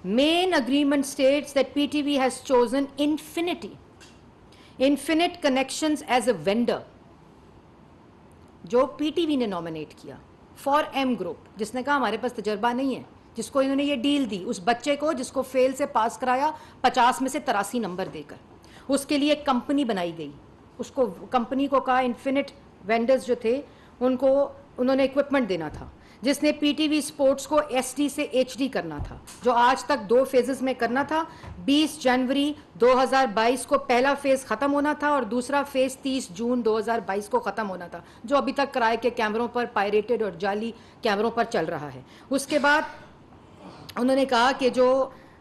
main agreement states that P T V has chosen infinite connections as a vendor, جو پی ٹی وی نے نامنیٹ کیا فار ایم گروپ, جس نے کہا ہمارے پاس تجربہ نہیں ہے, جس کو انہوں نے یہ ڈیل دی اس بچے کو جس کو فیل سے پاس کرایا 50 میں سے 83 نمبر دے کر. اس کے لیے ایک کمپنی بنائی گئی, اس کو کمپنی کو کہا انفینٹ وینڈرز جو تھے ان کو انہوں نے اکوپمنٹ دینا تھا, جس نے پی ٹی وی اسپورٹس کو ایس ڈی سے ایچ ڈی کرنا تھا, جو آج تک 2 فیزز میں کرنا تھا. 20 جنوری 2022 کو پہلا فیز ختم ہونا تھا اور دوسرا فیز 30 جون 2022 کو ختم ہونا تھا, جو ابھی تک کرائے کے کیمروں پر پائریٹڈ اور جعلی کیمروں پر چل رہا ہے. اس کے بعد انہوں نے کہا کہ جو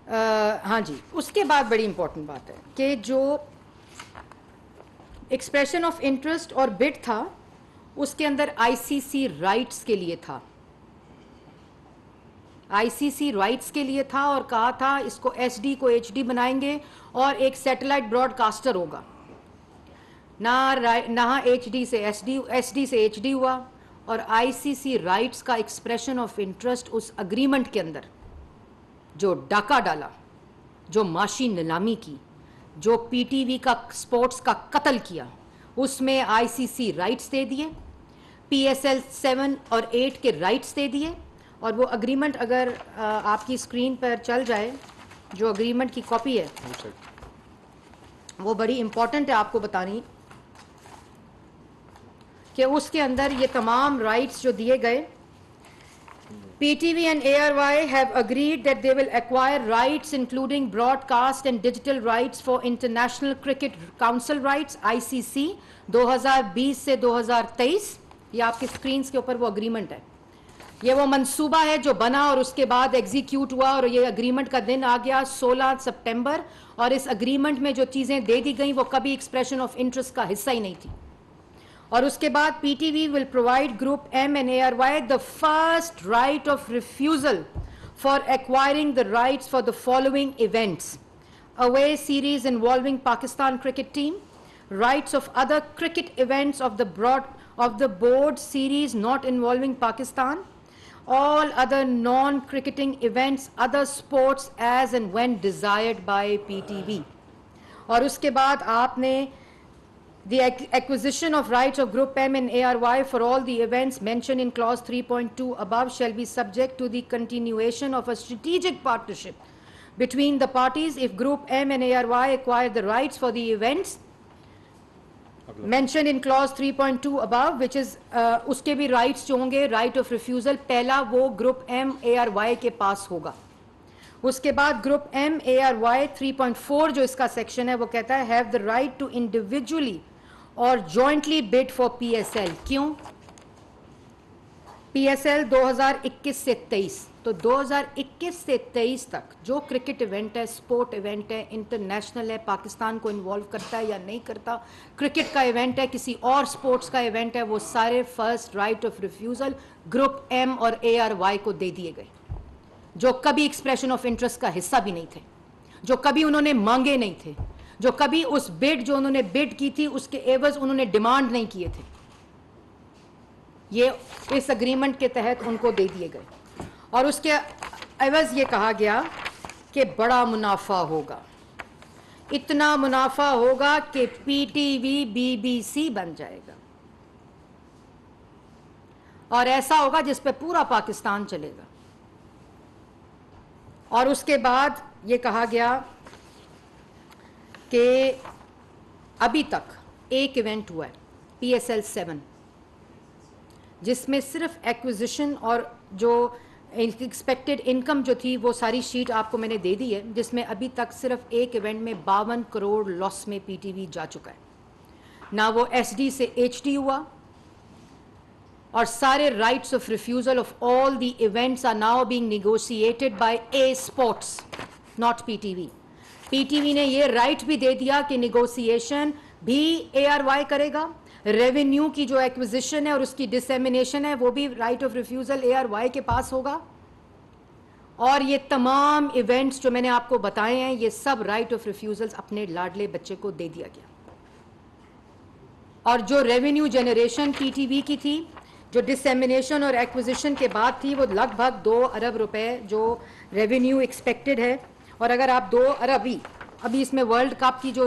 ہاں جی, اس کے بعد بڑی امپورٹنٹ بات ہے کہ جو ایکسپریشن آف انٹرسٹ اور بڈ تھا اس کے اندر آئی سی سی رائٹس کے لیے تھا, آئی سی سی رائٹس کے لیے تھا, اور کہا تھا اس کو ایس ڈی کو ایچ ڈی بنائیں گے اور ایک سیٹلائٹ براڈ کاسٹر ہوگا. نہ ایچ ڈی سے ایس ڈی سے ایچ ڈی ہوا. اور آئی سی سی رائٹس کا ایکسپریشن آف انٹرسٹ اس اگریمنٹ کے اندر جو ڈاکہ ڈالا, جو معاشی نیلامی کی, جو پی ٹی وی کا سپورٹس کا قتل کیا, اس میں آئی سی سی رائٹس دے دیے, پی ایس ایل 7 اور 8 کے رائٹس دے دیے, اور وہ اگریمنٹ اگر آپ کی اسکرین پر چل جائے، جو اگریمنٹ کی کاپی ہے وہ بڑی امپورٹنٹ ہے آپ کو بتانی، کہ اس کے اندر یہ تمام رائٹس جو دیے گئے. PTV and ARY have agreed that they will acquire rights including broadcast and digital rights for International Cricket Council rights ICC 2020 سے 2023. یہ آپ کی سکرینز کے اوپر وہ اگریمنٹ ہے. یہ وہ منصوبہ ہے جو بنا اور اس کے بعد ایگزیکیوٹ ہوا، اور یہ اگریمنٹ کا دن آ گیا 16 سپٹمبر، اور اس اگریمنٹ میں جو چیزیں دے دی گئیں وہ کبھی ایکسپریشن آف انٹرسٹ کا حصہ ہی نہیں تھی. اور اس کے بعد PTV will provide Group M and ARY the first right of refusal for acquiring the rights for the following events: away series involving Pakistan cricket team, rights of other cricket events of the board series not involving Pakistan, all other non-cricketing events, other sports as and when desired by PTV. اور اس کے بعد آپ نے the acquisition of rights of Group M and ARY for all the events mentioned in clause 3.2 above shall be subject to the continuation of a strategic partnership between the parties if Group M and ARY acquire the rights for the events mentioned in clause 3.2 above, which is اس کے بھی rights جو ہوں گے right of refusal پہلا وہ Group M ARY کے پاس ہوگا. اس کے بعد Group M ARY 3.4 جو اس کا سیکشن ہے وہ کہتا ہے have the right to individually اور jointly bid for PSL. کیوں؟ PSL 2021 سے 23، تو 2021 سے 23 تک جو کرکٹ ایونٹ ہے، اسپورٹ ایونٹ ہے، انٹرنیشنل ہے، پاکستان کو انوالو کرتا ہے یا نہیں کرتا، کرکٹ کا ایونٹ ہے، کسی اور اسپورٹس کا ایونٹ ہے، وہ سارے first right of refusal group M اور ARY کو دے دیے گئے، جو کبھی ایکسپریشن آف انٹرسٹ کا حصہ بھی نہیں تھے، جو کبھی انہوں نے مانگے نہیں تھے، جو کبھی اس بڈ جو انہوں نے بڈ کی تھی اس کے ایوز انہوں نے ڈیمانڈ نہیں کیے تھے. یہ اس اگریمنٹ کے تحت ان کو دے دیے گئے، اور اس کے ایوز یہ کہا گیا کہ بڑا منافع ہوگا، اتنا منافع ہوگا کہ PTV BBC بن جائے گا، اور ایسا ہوگا جس پہ پورا پاکستان چلے گا. اور اس کے بعد یہ کہا گیا کہ ابھی تک ایک ایونٹ ہوا ہے PSL 7 جس میں صرف ایکوزیشن اور جو ایکسپیکٹڈ انکم جو تھی وہ ساری شیٹ آپ کو میں نے دے دی ہے، جس میں ابھی تک صرف ایک ایونٹ میں 52 کروڑ لاس میں PTV جا چکا ہے. نہ وہ SD سے HD ہوا، اور سارے rights of refusal of all the events are now being negotiated by A Sports not PTV. PTV نے یہ رائٹ بھی دے دیا کہ نیگوسیشن بھی ARY کرے گا، ریونیو کی جو ایکوزیشن ہے اور اس کی ڈسیمینیشن ہے وہ بھی رائٹ آف ریفیوزل ARY کے پاس ہوگا، اور یہ تمام ایونٹس جو میں نے آپ کو بتائے ہیں یہ سب رائٹ آف ریفیوزلز اپنے لاڈلے بچے کو دے دیا گیا. اور جو ریونیو جنریشن PTV کی تھی، جو ڈسیمینیشن اور ایکوزیشن کے بعد تھی، وہ لگ بھگ 2 ارب روپے جو ریونیو ایکسپیکٹڈ ہے. اور اگر آپ 2 ارب ابھی اس میں ورلڈ کپ کی جو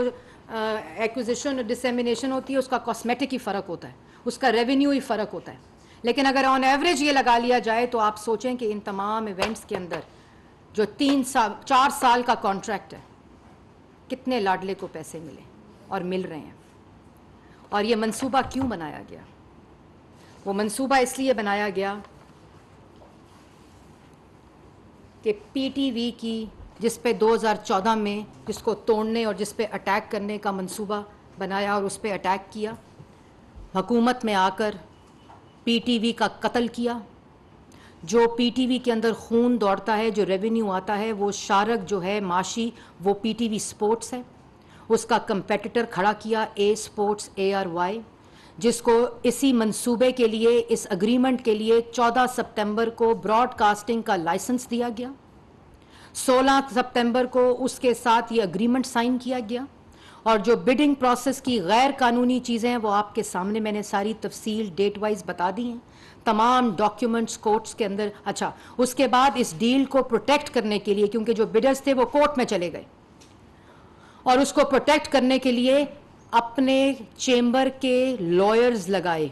ایکوزیشن اور ڈسیمینیشن ہوتی ہے اس کا کاسمیٹک ہی فرق ہوتا ہے، اس کا ریونیو ہی فرق ہوتا ہے، لیکن اگر آن ایوریج یہ لگا لیا جائے تو آپ سوچیں کہ ان تمام ایونٹس کے اندر جو 4 سال کا کانٹریکٹ ہے کتنے لاڈلے کو پیسے ملے اور مل رہے ہیں. اور یہ منصوبہ کیوں بنایا گیا؟ وہ منصوبہ اس لیے بنایا گیا کہ PTV کی جس پہ 2014 میں جس کو توڑنے اور جس پہ اٹیک کرنے کا منصوبہ بنایا اور اس پہ اٹیک کیا، حکومت میں آ کر PTV کا قتل کیا. جو PTV کے اندر خون دوڑتا ہے، جو ریونیو آتا ہے، وہ شارک جو ہے معاشی وہ PTV سپورٹس ہے. اس کا کمپیٹیٹر کھڑا کیا A Sports ARY، جس کو اسی منصوبے کے لیے، اس اگریمنٹ کے لیے 14 سپتمبر کو براڈ کاسٹنگ کا لائسنس دیا گیا. 16 سپتمبر کو اس کے ساتھ یہ اگریمنٹ سائن کیا گیا، اور جو بڈنگ پروسیس کی غیر قانونی چیزیں ہیں وہ آپ کے سامنے میں نے ساری تفصیل ڈیٹ وائز بتا دی ہیں، تمام ڈاکیومنٹس کورٹس کے اندر. اچھا، اس کے بعد اس ڈیل کو پروٹیکٹ کرنے کے لیے، کیونکہ جو بڈرز تھے وہ کورٹ میں چلے گئے، اور اس کو پروٹیکٹ کرنے کے لیے اپنے چیمبر کے لائرز لگائے،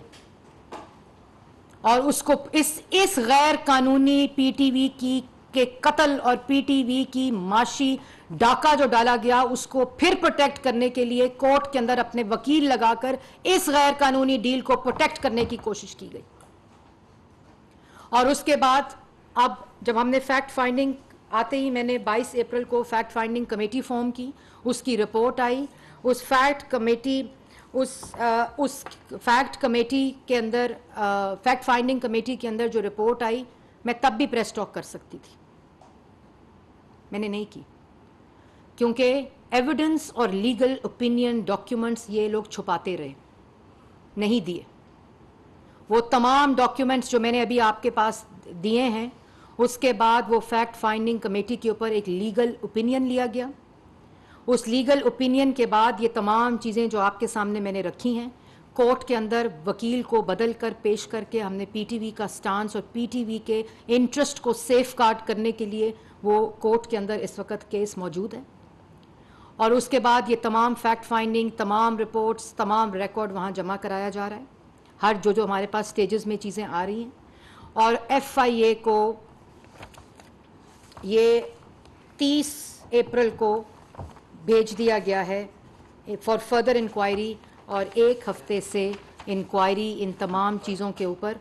اور اس کو اس غیر قانونی پی ٹی وی کے قتل اور پی ٹی وی کی معاشی ڈاکہ جو ڈالا گیا اس کو پھر پروٹیکٹ کرنے کے لیے کورٹ کے اندر اپنے وکیل لگا کر اس غیر قانونی ڈیل کو پروٹیکٹ کرنے کی کوشش کی گئی. اور اس کے بعد اب جب ہم نے فیکٹ فائنڈنگ آتے ہی میں نے 22 اپریل کو فیکٹ فائنڈنگ کمیٹی فارم کی, اس کی رپورٹ آئی. اس فیکٹ کمیٹی کے اندر فیکٹ فائنڈنگ کمیٹی کے اندر جو رپورٹ آئی, میں تب بھی پریس ٹاک کر سکتی تھی, میں نے نہیں کی, کیونکہ ایویڈنس اور لیگل اوپینین ڈاکیومنٹس یہ لوگ چھپاتے رہے, نہیں دیے. وہ تمام ڈاکیومنٹس جو میں نے ابھی آپ کے پاس دیے ہیں, اس کے بعد وہ فیکٹ فائنڈنگ کمیٹی کے اوپر ایک لیگل اوپینین لیا گیا. اس لیگل اوپینین کے بعد یہ تمام چیزیں جو آپ کے سامنے میں نے رکھی ہیں, کورٹ کے اندر وکیل کو بدل کر پیش کر کے ہم نے پی ٹی وی کا سٹانس اور پی ٹی وی کے انٹرسٹ کو سیف گارڈ کرنے کے لیے وہ کورٹ کے اندر اس وقت کیس موجود ہے. اور اس کے بعد یہ تمام فیکٹ فائنڈنگ, تمام رپورٹس, تمام ریکارڈ وہاں جمع کرایا جا رہا ہے, ہر جو ہمارے پاس سٹیجز میں چیزیں آ رہی ہیں. اور ایف آئی اے کو یہ 30 اپریل کو بھیج دیا گیا ہے فار فردر انکوائری, اور 1 ہفتے سے انکوائری ان تمام چیزوں کے اوپر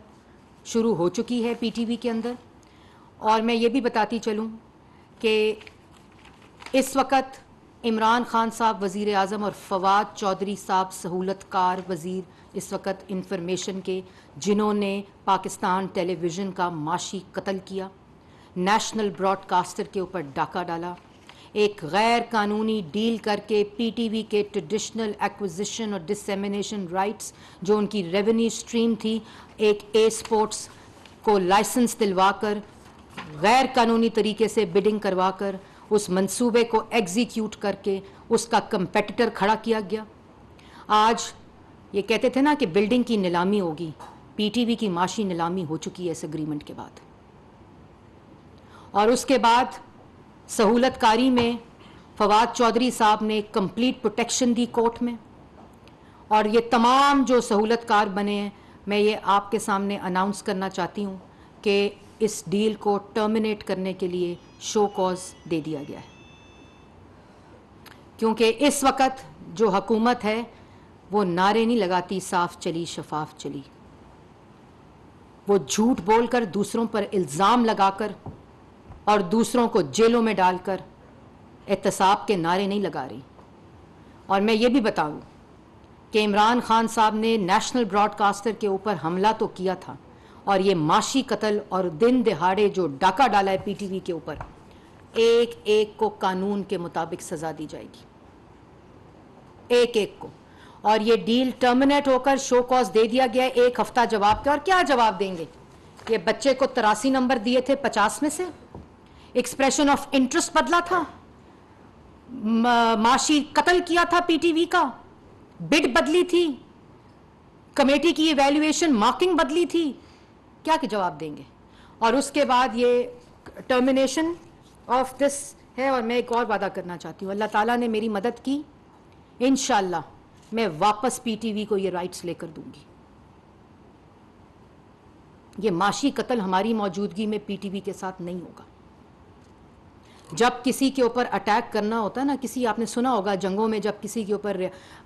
شروع ہو چکی ہے پی ٹی وی کے اندر. اور میں یہ بھی بتاتی چلوں کہ اس وقت عمران خان صاحب وزیر اعظم اور فواد چودھری صاحب سہولت کار وزیر اس وقت انفارمیشن کے, جنہوں نے پاکستان ٹیلی ویژن کا معاشی قتل کیا, نیشنل براڈ کاسٹر کے اوپر ڈاکہ ڈالا, ایک غیر قانونی ڈیل کر کے پی ٹی وی کے ٹریڈیشنل ایکوزیشن اور ڈسیمینیشن رائٹس جو ان کی ریونیو سٹریم تھی, ایک اے سپورٹس کو لائسنس دلوا کر غیر قانونی طریقے سے بڈنگ کروا کر اس منصوبے کو ایگزیکیوٹ کر کے اس کا کمپیٹیٹر کھڑا کیا گیا. آج یہ کہتے تھے نا کہ بلڈنگ کی نیلامی ہوگی, پی ٹی وی کی معاشی نیلامی ہو چکی ہے اس اگریمنٹ کے بعد. اور اس کے بعد سہولت کاری میں فواد چودھری صاحب نے کمپلیٹ پروٹیکشن دی کورٹ میں, اور یہ تمام جو سہولت کار بنے ہیں, میں یہ آپ کے سامنے اناؤنس کرنا چاہتی ہوں کہ اس ڈیل کو ٹرمینیٹ کرنے کے لیے شو کاز دے دیا گیا ہے. کیونکہ اس وقت جو حکومت ہے وہ نعرے نہیں لگاتی صاف چلی شفاف چلی, وہ جھوٹ بول کر دوسروں پر الزام لگا کر اور دوسروں کو جیلوں میں ڈال کر احتساب کے نعرے نہیں لگا رہی. اور میں یہ بھی بتاؤں کہ عمران خان صاحب نے نیشنل براڈ کاسٹر کے اوپر حملہ تو کیا تھا, اور یہ معاشی قتل اور دن دہاڑے جو ڈاکہ ڈالا ہے پی ٹی وی کے اوپر, ایک ایک کو قانون کے مطابق سزا دی جائے گی, ایک ایک کو. اور یہ ڈیل ٹرمینیٹ ہو کر شو کاز دے دیا گیا ہے 1 ہفتہ جواب کا. اور کیا جواب دیں گے؟ یہ بچے کو 83 نمبر دیے تھے 50 میں سے, ایکسپریشن آف انٹرسٹ بدلا تھا, معاشی قتل کیا تھا پی ٹی وی کا, بڈ بدلی تھی, کمیٹی کی ایویلویشن مارکنگ بدلی تھی, کیا کہ جواب دیں گے؟ اور اس کے بعد یہ ٹرمینیشن آف دس ہے. اور میں ایک اور وعدہ کرنا چاہتی ہوں, اللہ تعالیٰ نے میری مدد کی, انشاءاللہ میں واپس پی ٹی وی کو یہ رائٹس لے کر دوں گی. یہ معاشی قتل ہماری موجودگی میں پی ٹی وی کے ساتھ نہیں ہوگا. جب کسی کے اوپر اٹیک کرنا ہوتا ہے نا, کسی آپ نے سنا ہوگا جنگوں میں جب کسی کے اوپر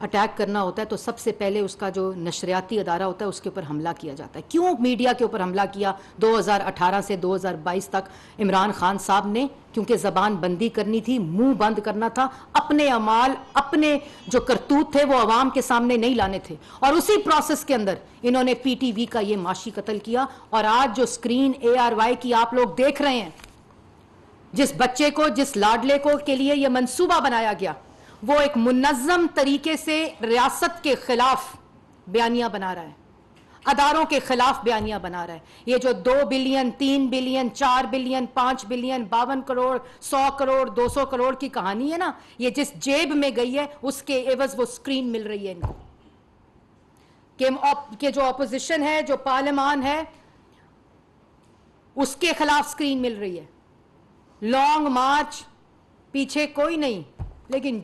اٹیک کرنا ہوتا ہے تو سب سے پہلے اس کا جو نشریاتی ادارہ ہوتا ہے اس کے اوپر حملہ کیا جاتا ہے. کیوں میڈیا کے اوپر حملہ کیا 2018 سے 2022 تک عمران خان صاحب نے؟ کیونکہ زبان بندی کرنی تھی, منہ بند کرنا تھا, اپنے اعمال اپنے جو کرتوت تھے وہ عوام کے سامنے نہیں لانے تھے. اور اسی پروسیس کے اندر انہوں نے پی ٹی وی کا یہ معاشی قتل کیا. اور آج جو سکرین ARY کی آپ لوگ دیکھ رہے ہیں, جس بچے کو, جس لاڈلے کو کے لیے یہ منصوبہ بنایا گیا, وہ ایک منظم طریقے سے ریاست کے خلاف بیانیہ بنا رہا ہے, اداروں کے خلاف بیانیہ بنا رہا ہے. یہ جو 2 billion 3 billion 4 billion 5 billion 52 crore 100 crore 200 crore کی کہانی ہے نا, یہ جس جیب میں گئی ہے اس کے عوض وہ سکرین مل رہی ہے ان کو. کہ جو اپوزیشن ہے, جو پارلیمان ہے, اس کے خلاف سکرین مل رہی ہے. لانگ مارچ پیچھے کوئی نہیں, لیکن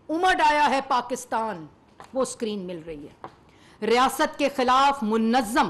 امڈ آیا ہے پاکستان, وہ سکرین مل رہی ہے. ریاست کے خلاف منظم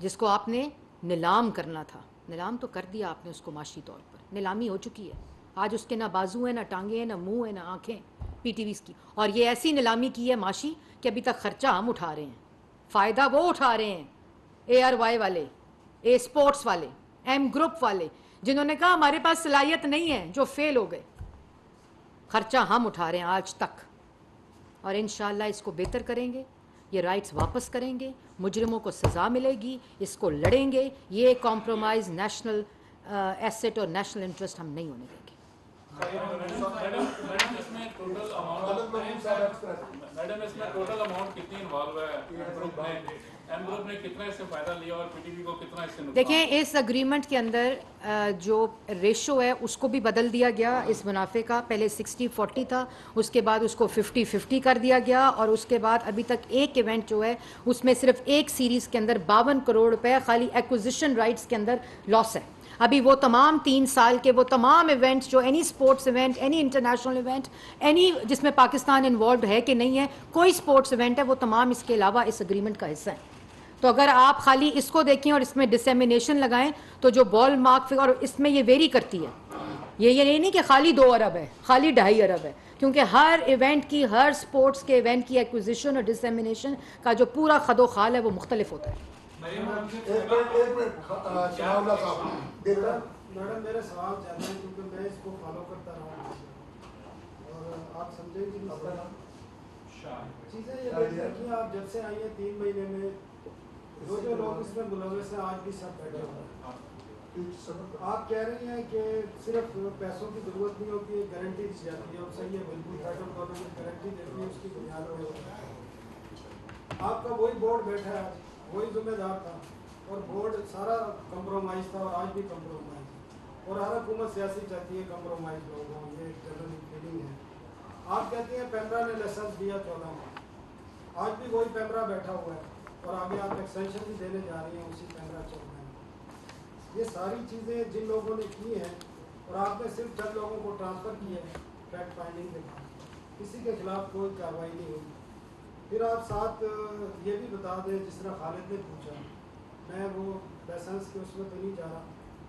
جس کو آپ نے نیلام کرنا تھا. نیلام تو کر دیا آپ نے اس کو, معاشی طور پر نیلامی ہو چکی ہے. آج اس کے نہ بازو ہیں, نہ ٹانگیں ہیں, نہ منہ ہے, نہ آنکھیں پی ٹی ویز کی. اور یہ ایسی نیلامی کی ہے معاشی کہ ابھی تک خرچہ ہم اٹھا رہے ہیں, فائدہ وہ اٹھا رہے ہیں, اے آر وائی والے, اے اسپورٹس والے, ایم گروپ والے, جنہوں نے کہا ہمارے پاس صلاحیت نہیں ہے, جو فیل ہو گئے. خرچہ ہم اٹھا رہے ہیں آج تک, اور انشاءاللہ اس کو بہتر کریں گے, یہ رائٹس واپس کریں گے, مجرموں کو سزا ملے گی, اس کو لڑیں گے. یہ کمپرومائز نیشنل ایسٹ اور نیشنل انٹرسٹ ہم نہیں ہونے دیں گے. میڈم اس میں ٹوٹل اماؤنٹ کتنی انوالو ہے, ایم گروپ نے کتنا اس سے فائدہ لیا اور پی ٹی وی کو کتنا اس سے نقصان؟ دیکھیں اس اگریمنٹ کے اندر جو ریشو ہے اس کو بھی بدل دیا گیا اس منافع کا. پہلے 60-40 تھا, اس کے بعد اس کو 50-50 کر دیا گیا, اور اس کے بعد ابھی تک ایک ایونٹ جو ہے اس میں صرف ایک سیریز کے اندر 52 کروڑ روپے خالی ایکوزیشن رائٹس کے اندر لاس ہے. ابھی وہ تمام 3 سال کے وہ تمام ایونٹس جو any sports event, any international event, any جس میں پاکستان انوالوڈ ہے کہ نہیں ہے, کوئی اسپورٹس ایونٹ ہے, وہ تمام اس کے علاوہ اس اگریمنٹ کا حصہ ہیں. تو اگر آپ خالی اس کو دیکھیں اور اس میں ڈسیمینیشن لگائیں تو جو بال مارک اور اس میں یہ ویری کرتی ہے. یہ نہیں کہ خالی 2 ارب ہے, خالی 2.5 ارب ہے, کیونکہ ہر ایونٹ کی, ہر سپورٹس کے ایونٹ کی ایکوزیشن اور ڈسیمینیشن کا جو پورا خد و خال ہے وہ مختلف ہوتا ہے. میڈم میرے سوال جانا ہے کیونکہ میں اس کو فالو کرتا رہا ہوں اور آپ سمجھیں کہ چیزیں یہ دیکھیں, آپ جب سے آئی ہیں 3 مہینے میں جو لوگ اس میں ملوث ہیں آج بھی سب بیٹھے ہوئے ہیں. آپ کہہ رہی ہیں کہ صرف پیسوں کی ضرورت نہیں ہوتی ہے, گارنٹی دی جاتی ہے, اور صحیح ہے بالکل فیڈرل گورنمنٹ گارنٹی دیتی ہے, اس کی بنیاد پہ ہوتا ہے. آپ کا وہی بورڈ بیٹھا ہے, وہی ذمہ دار تھا, اور بورڈ سارا کمپرومائز تھا اور آج بھی کمپرومائز ہے, اور ہر حکومت سیاسی چاہتی ہے کمپرومائز لوگ ہوں, یہ ایک جنرل فیلنگ ہے. آپ کہتے ہیں پیمرا نے لائسنس دیا 14 میں, آج بھی وہی پیمرا بیٹھا ہوا ہے, اور آگے آپ ایکسٹینشن بھی دینے جا رہی ہیں اسی پیمرا چل رہے ہیں. یہ ساری چیزیں جن لوگوں نے کی ہیں, اور آپ نے صرف چند لوگوں کو ٹرانسفر کیا ہے فیکٹ فائنڈنگ کے بعد, کسی کے خلاف کوئی کارروائی نہیں ہوئی. پھر آپ ساتھ یہ بھی بتا دیں, جس طرح خالد نے پوچھا, میں وہ لائسنس کے اس میں تو نہیں جا رہا,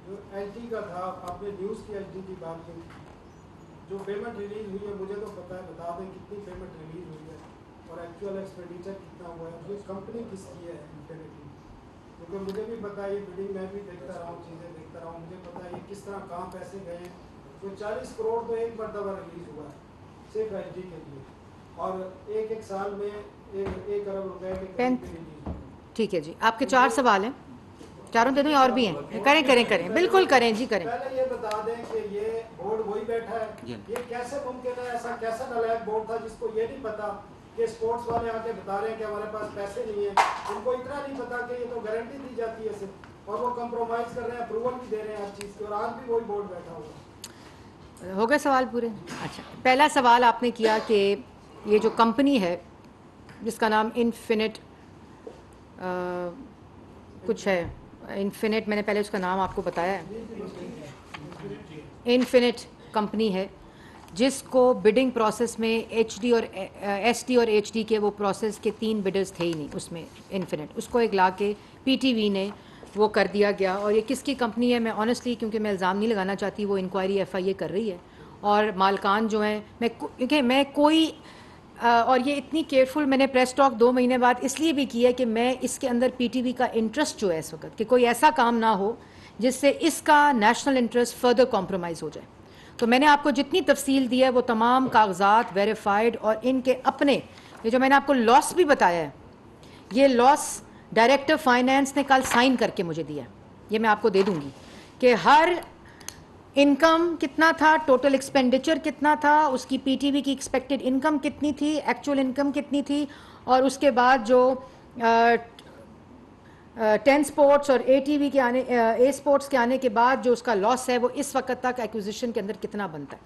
جو ایچ ڈی کا تھا, آپ نے نیوز کی ایچ ڈی کی بات کی, جو پیمنٹ ریلیز ہوئی ہے مجھے تو پتہ ہے, بتا دیں کتنی پیمنٹ ریلیز ہوئی ہے اور ایکچوئل ایکسپینڈیچر کتنا ہوا ہے, جو کمپنی کس کی ہے انفینٹی, کیونکہ مجھے بھی پتہ ہے, یہ بلڈنگ میں بھی دیکھتا رہا ہوں, چیزیں دیکھتا رہا ہوں, مجھے پتہ ہے یہ کس طرح کہاں پیسے گئے ہیں. تو 40 کروڑ تو ایک مرتبہ ریلیز ہوا ہے صرف ایچ ڈی کے لیے, اور ایک سال میں 1 ارب روپے کے قریب ریلیز ہوا. ٹھیک ہے جی, آپ کے 4 سوال ہیں, چاروں دے دوں اور بھی ہیں, کریں بالکل کریں جی کریں. پہلے یہ بتا دیں کہ یہ بورڈ وہی بیٹھا ہے, یہ کیسے ممکن ہے, ایسا کیسا نالائق بورڈ تھا جس کو یہ نہیں پتا کہ اسپورٹس والے آ کے بتا رہے ہیں کہ ہمارے پاس پیسے نہیں ہیں, ان کو اتنا نہیں پتا کہ یہ تو گارنٹی دی جاتی ہے صرف, اور وہ کمپرومائز کر رہے ہیں, اپروول بھی دے رہے ہیں ہر چیز کی, اور آج بھی وہی بورڈ بیٹھا ہوا. ہو گئے سوال پورے؟ اچھا, پہلا سوال آپ نے کیا کہ یہ جو کمپنی ہے جس کا نام انفینٹ کچھ ہے, انفینٹ, میں نے پہلے اس کا نام آپ کو بتایا ہے, انفینٹ کمپنی ہے, جس کو بڈنگ پروسیس میں ایچ ڈی اور ایس ڈی اور ایچ ڈی کے وہ پروسیس کے 3 بڈرز تھے ہی نہیں اس میں انفینٹ, اس کو ایک لا کے پی ٹی وی نے وہ کر دیا گیا. اور یہ کس کی کمپنی ہے, میں آنیسٹلی کیونکہ میں الزام نہیں لگانا چاہتی, وہ انکوائری ایف آئی اے کر رہی ہے, اور مالکان جو ہیں, کیونکہ میں کوئی اور یہ اتنی کیئرفل میں نے پریس ٹاک 2 مہینے بعد اس لیے بھی کی ہے کہ میں اس کے اندر پی ٹی وی کا انٹرسٹ جو ہے اس وقت, کہ کوئی ایسا کام نہ ہو جس سے اس کا نیشنل انٹرسٹ فردر کمپرومائز ہو جائے. تو میں نے آپ کو جتنی تفصیل دی ہے وہ تمام کاغذات ویریفائڈ, اور ان کے اپنے یہ جو میں نے آپ کو لاس بھی بتایا ہے, یہ لاس ڈائریکٹر فائنینس نے کل سائن کر کے مجھے دیا, یہ میں آپ کو دے دوں گی کہ ہر انکم کتنا تھا, ٹوٹل ایکسپینڈیچر کتنا تھا, اس کی پی ٹی وی کی ایکسپیکٹڈ انکم کتنی تھی, ایکچوئل انکم کتنی تھی, اور اس کے بعد جو 10 اسپورٹس اور اے ٹی وی کے آنے, اے اسپورٹس کے آنے کے بعد جو اس کا لاس ہے وہ اس وقت تک ایکوزیشن کے اندر کتنا بنتا ہے,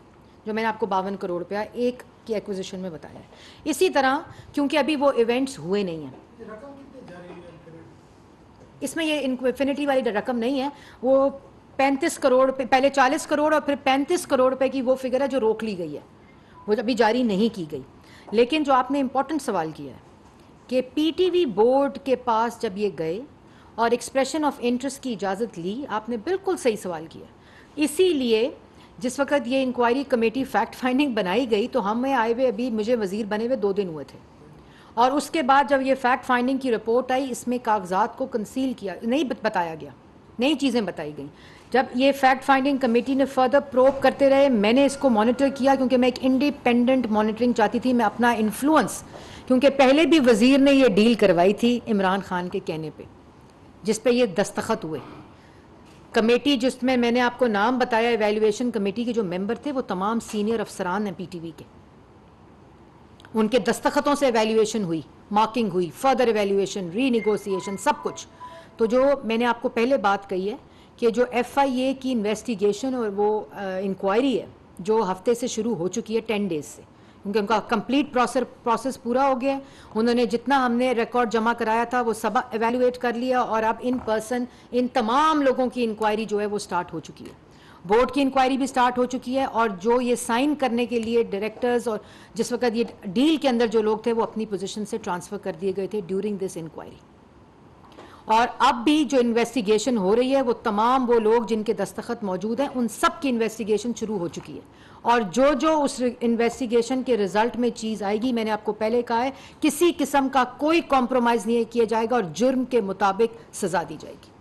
جو میں نے آپ کو 52 کروڑ روپیہ ایک کی ایکوزیشن میں بتایا ہے. اسی طرح کیونکہ ابھی وہ ایونٹس ہوئے نہیں ہیں, اس میں یہ انفینٹی والی رقم نہیں ہے, وہ 35 کروڑ روپے, پہلے 40 کروڑ اور پھر 35 کروڑ روپے کی وہ فگر ہے جو روک لی گئی ہے, وہ ابھی جاری نہیں کی گئی. لیکن جو آپ نے امپورٹنٹ سوال کیا ہے کہ پی ٹی وی بورڈ کے پاس جب یہ گئے اور ایکسپریشن آف انٹرسٹ کی اجازت لی, آپ نے بالکل صحیح سوال کیا. اسی لیے جس وقت یہ انکوائری کمیٹی فیکٹ فائنڈنگ بنائی گئی تو ہمیں آئے ہوئے ابھی مجھے وزیر بنے ہوئے 2 دن ہوئے تھے, اور اس کے بعد جب یہ فیکٹ فائنڈنگ کی رپورٹ آئی اس میں کاغذات کو کنسیل کیا, نہیں بتایا گیا, نئی چیزیں بتائی گئیں. جب یہ فیکٹ فائنڈنگ کمیٹی نے فردر پروب کرتے رہے, میں نے اس کو مانیٹر کیا کیونکہ میں ایک انڈیپینڈنٹ مانیٹرنگ چاہتی تھی. میں اپنا انفلوئنس, کیونکہ پہلے بھی وزیر نے یہ ڈیل کروائی تھی عمران خان کے کہنے پہ, جس پہ یہ دستخط ہوئے. کمیٹی جس میں نے آپ کو نام بتایا, ایویلویشن کمیٹی کے جو ممبر تھے وہ تمام سینئر افسران ہیں پی ٹی وی کے, ان کے دستخطوں سے ایویلویشن ہوئی, مارکنگ ہوئی, فردر ایویلویشن, ری نیگوسیشن, سب کچھ. تو جو میں نے آپ کو پہلے بات کہی ہے کہ جو ایف آئی اے کی انویسٹیگیشن اور وہ انکوائری ہے جو ہفتے سے شروع ہو چکی ہے 10 ڈیز سے, کیونکہ ان کا کمپلیٹ پروسیس پورا ہو گیا. انہوں نے جتنا ہم نے ریکارڈ جمع کرایا تھا وہ سب ایویلویٹ کر لیا, اور اب ان پرسن ان تمام لوگوں کی انکوائری جو ہے وہ سٹارٹ ہو چکی ہے. بورڈ کی انکوائری بھی سٹارٹ ہو چکی ہے, اور جو یہ سائن کرنے کے لیے ڈائریکٹرز اور جس وقت یہ ڈیل کے اندر جو لوگ تھے وہ اپنی پوزیشن سے ٹرانسفر کر دیے گئے تھے ڈیورنگ دس انکوائری. اور اب بھی جو انویسٹیگیشن ہو رہی ہے وہ تمام وہ لوگ جن کے دستخط موجود ہیں ان سب کی انویسٹیگیشن شروع ہو چکی ہے. اور جو اس انویسٹیگیشن کے رزلٹ میں چیز آئے گی, میں نے آپ کو پہلے کہا ہے, کسی قسم کا کوئی کمپرومائز نہیں کیا جائے گا اور جرم کے مطابق سزا دی جائے گی.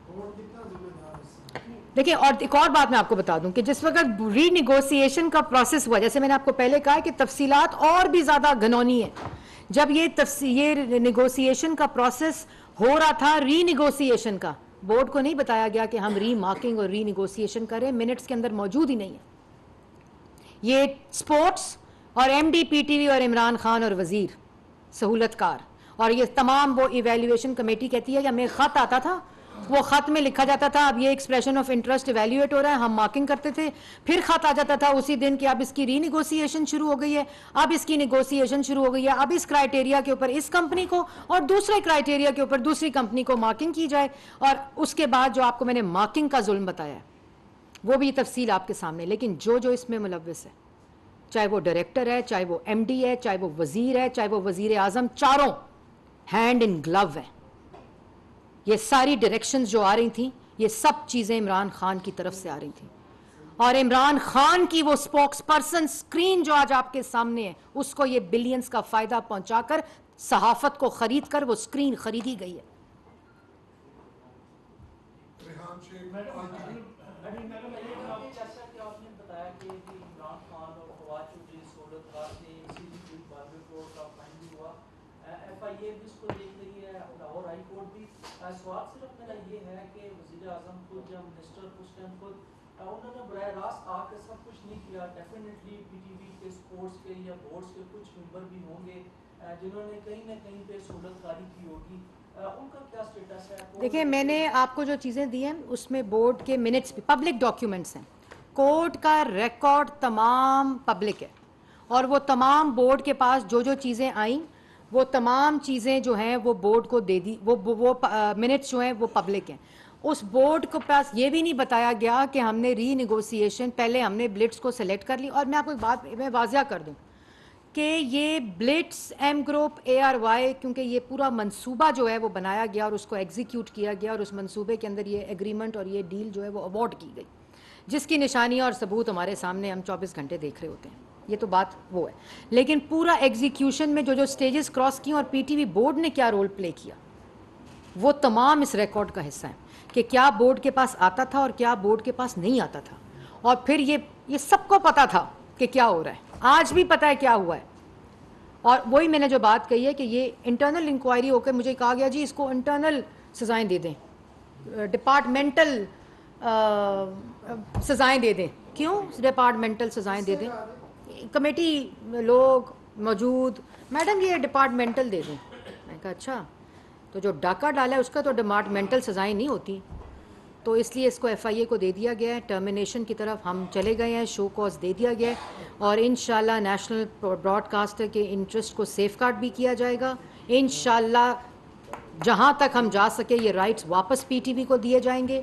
دیکھیں, اور ایک اور بات میں آپ کو بتا دوں کہ جس وقت ری نیگوسیشن کا پروسیس ہوا, جیسے میں نے آپ کو پہلے کہا کہ تفصیلات اور بھی زیادہ گھنونی ہے. جب یہ نیگوسیشن کا پروسیس ہو رہا تھا, ری نیگوسیشن کا, بورڈ کو نہیں بتایا گیا کہ ہم ری مارکنگ اور ری نیگوسیشن کریں, منٹس کے اندر موجود ہی نہیں ہے. یہ سپورٹس اور M D P T V اور عمران خان اور وزیر سہولت کار, اور یہ تمام وہ ایویلویشن کمیٹی کہتی ہے کہ ہمیں خط آتا تھا, وہ خط میں لکھا جاتا تھا اب یہ ایکسپریشن آف انٹرسٹ ایویلیویٹ ہو رہا ہے, ہم مارکنگ کرتے تھے, پھر خط آ جاتا تھا اسی دن کہ اب اس کی ری نیگوسیشن شروع ہو گئی ہے, اب اس کی نیگوسیشن شروع ہو گئی ہے, اب اس کرائٹیریا کے اوپر اس کمپنی کو اور دوسرے کرائٹیریا کے اوپر دوسری کمپنی کو مارکنگ کی جائے. اور اس کے بعد جو آپ کو میں نے مارکنگ کا ظلم بتایا ہے وہ بھی تفصیل آپ کے سامنے. لیکن جو اس میں ملوث ہے, چاہے وہ ڈائریکٹر ہے, چاہے وہ ایم ڈی ہے, چاہے وہ وزیر ہے, چاہے وہ وزیر اعظم, چاروں ہینڈ ان گلو ہیں. یہ ساری ڈائریکشنز جو آ رہی تھیں یہ سب چیزیں عمران خان کی طرف سے آ رہی تھیں, اور عمران خان کی وہ سپوکس پرسن اسکرین جو آج آپ کے سامنے ہے اس کو یہ بلینز کا فائدہ پہنچا کر صحافت کو خرید کر وہ اسکرین خریدی گئی ہے. سوال صرف میرا یہ ہے کہ وزیر اعظم خود جب منسٹر اس ٹائم خود انہوں نے براہ راست آ کے سب کچھ نہیں کیا. ڈیفینیٹلی پی ٹی وی کے سپورٹس کے یا بورڈس کے کچھ ممبر بھی ہوں گے جنہوں نے کہیں نہ کہیں پہ سہولت کاری کی ہوگی, ان کا کیا سٹیٹس ہے؟ دیکھیں, میں نے آپ کو جو چیزیں دی ہیں اس میں بورڈ کے منٹس بھی پبلک ڈاکیومنٹس ہیں, کورٹ کا ریکارڈ تمام پبلک ہے, اور وہ تمام بورڈ کے پاس جو چیزیں آئیں وہ تمام چیزیں جو ہیں وہ بورڈ کو دے دی, وہ منٹس جو ہیں وہ پبلک ہیں. اس بورڈ کو پاس یہ بھی نہیں بتایا گیا کہ ہم نے ری نیگوسیشن, پہلے ہم نے بلٹس کو سلیکٹ کر لی. اور میں آپ کو ایک بات میں واضح کر دوں کہ یہ bullets, M group, A R Y, کیونکہ یہ پورا منصوبہ جو ہے وہ بنایا گیا اور اس کو ایگزیکیوٹ کیا گیا, اور اس منصوبے کے اندر یہ ایگریمنٹ اور یہ ڈیل جو ہے وہ اوارڈ کی گئی, جس کی نشانیاں اور ثبوت ہمارے سامنے ہم 24 گھنٹے دیکھ رہے ہوتے ہیں. یہ تو بات وہ ہے, لیکن پورا ایگزیکیوشن میں جو سٹیجز کراس کی اور پی ٹی وی بورڈ نے کیا رول پلے کیا وہ تمام اس ریکارڈ کا حصہ ہیں, کہ کیا بورڈ کے پاس آتا تھا اور کیا بورڈ کے پاس نہیں آتا تھا, اور پھر یہ سب کو پتا تھا کہ کیا ہو رہا ہے, آج بھی پتا ہے کیا ہوا ہے. اور وہی میں نے جو بات کہی ہے کہ یہ انٹرنل انکوائری ہو کے مجھے کہا گیا جی اس کو انٹرنل سزائیں دے دیں, ڈپارٹمنٹل سزائیں دے دیں. کیوں ڈپارٹمنٹل سزائیں دے دیں؟ کمیٹی لوگ موجود, میڈم یہ ڈپارٹمنٹل دے دیں. میں نے کہا اچھا, تو جو ڈاکہ ڈالا ہے اس کا تو ڈپارٹمنٹل سزائیں نہیں ہوتی, تو اس لیے اس کو ایف آئی اے کو دے دیا گیا ہے. ٹرمینیشن کی طرف ہم چلے گئے ہیں, شو کوز دے دیا گیا ہے, اور انشاءاللہ نیشنل براڈ کاسٹر کے انٹرسٹ کو سیف گارڈ بھی کیا جائے گا. انشاءاللہ جہاں تک ہم جا سکے یہ رائٹس واپس پی ٹی وی کو دیے جائیں گے,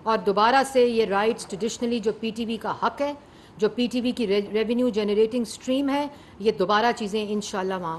اور دوبارہ سے یہ رائٹس ٹریڈیشنلی جو پی ٹی وی کا حق ہے, جو پی ٹی وی کی ریونیو جنریٹنگ سٹریم ہے, یہ دوبارہ چیزیں انشاءاللہ وہاں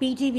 PTV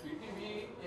PTV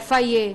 FIA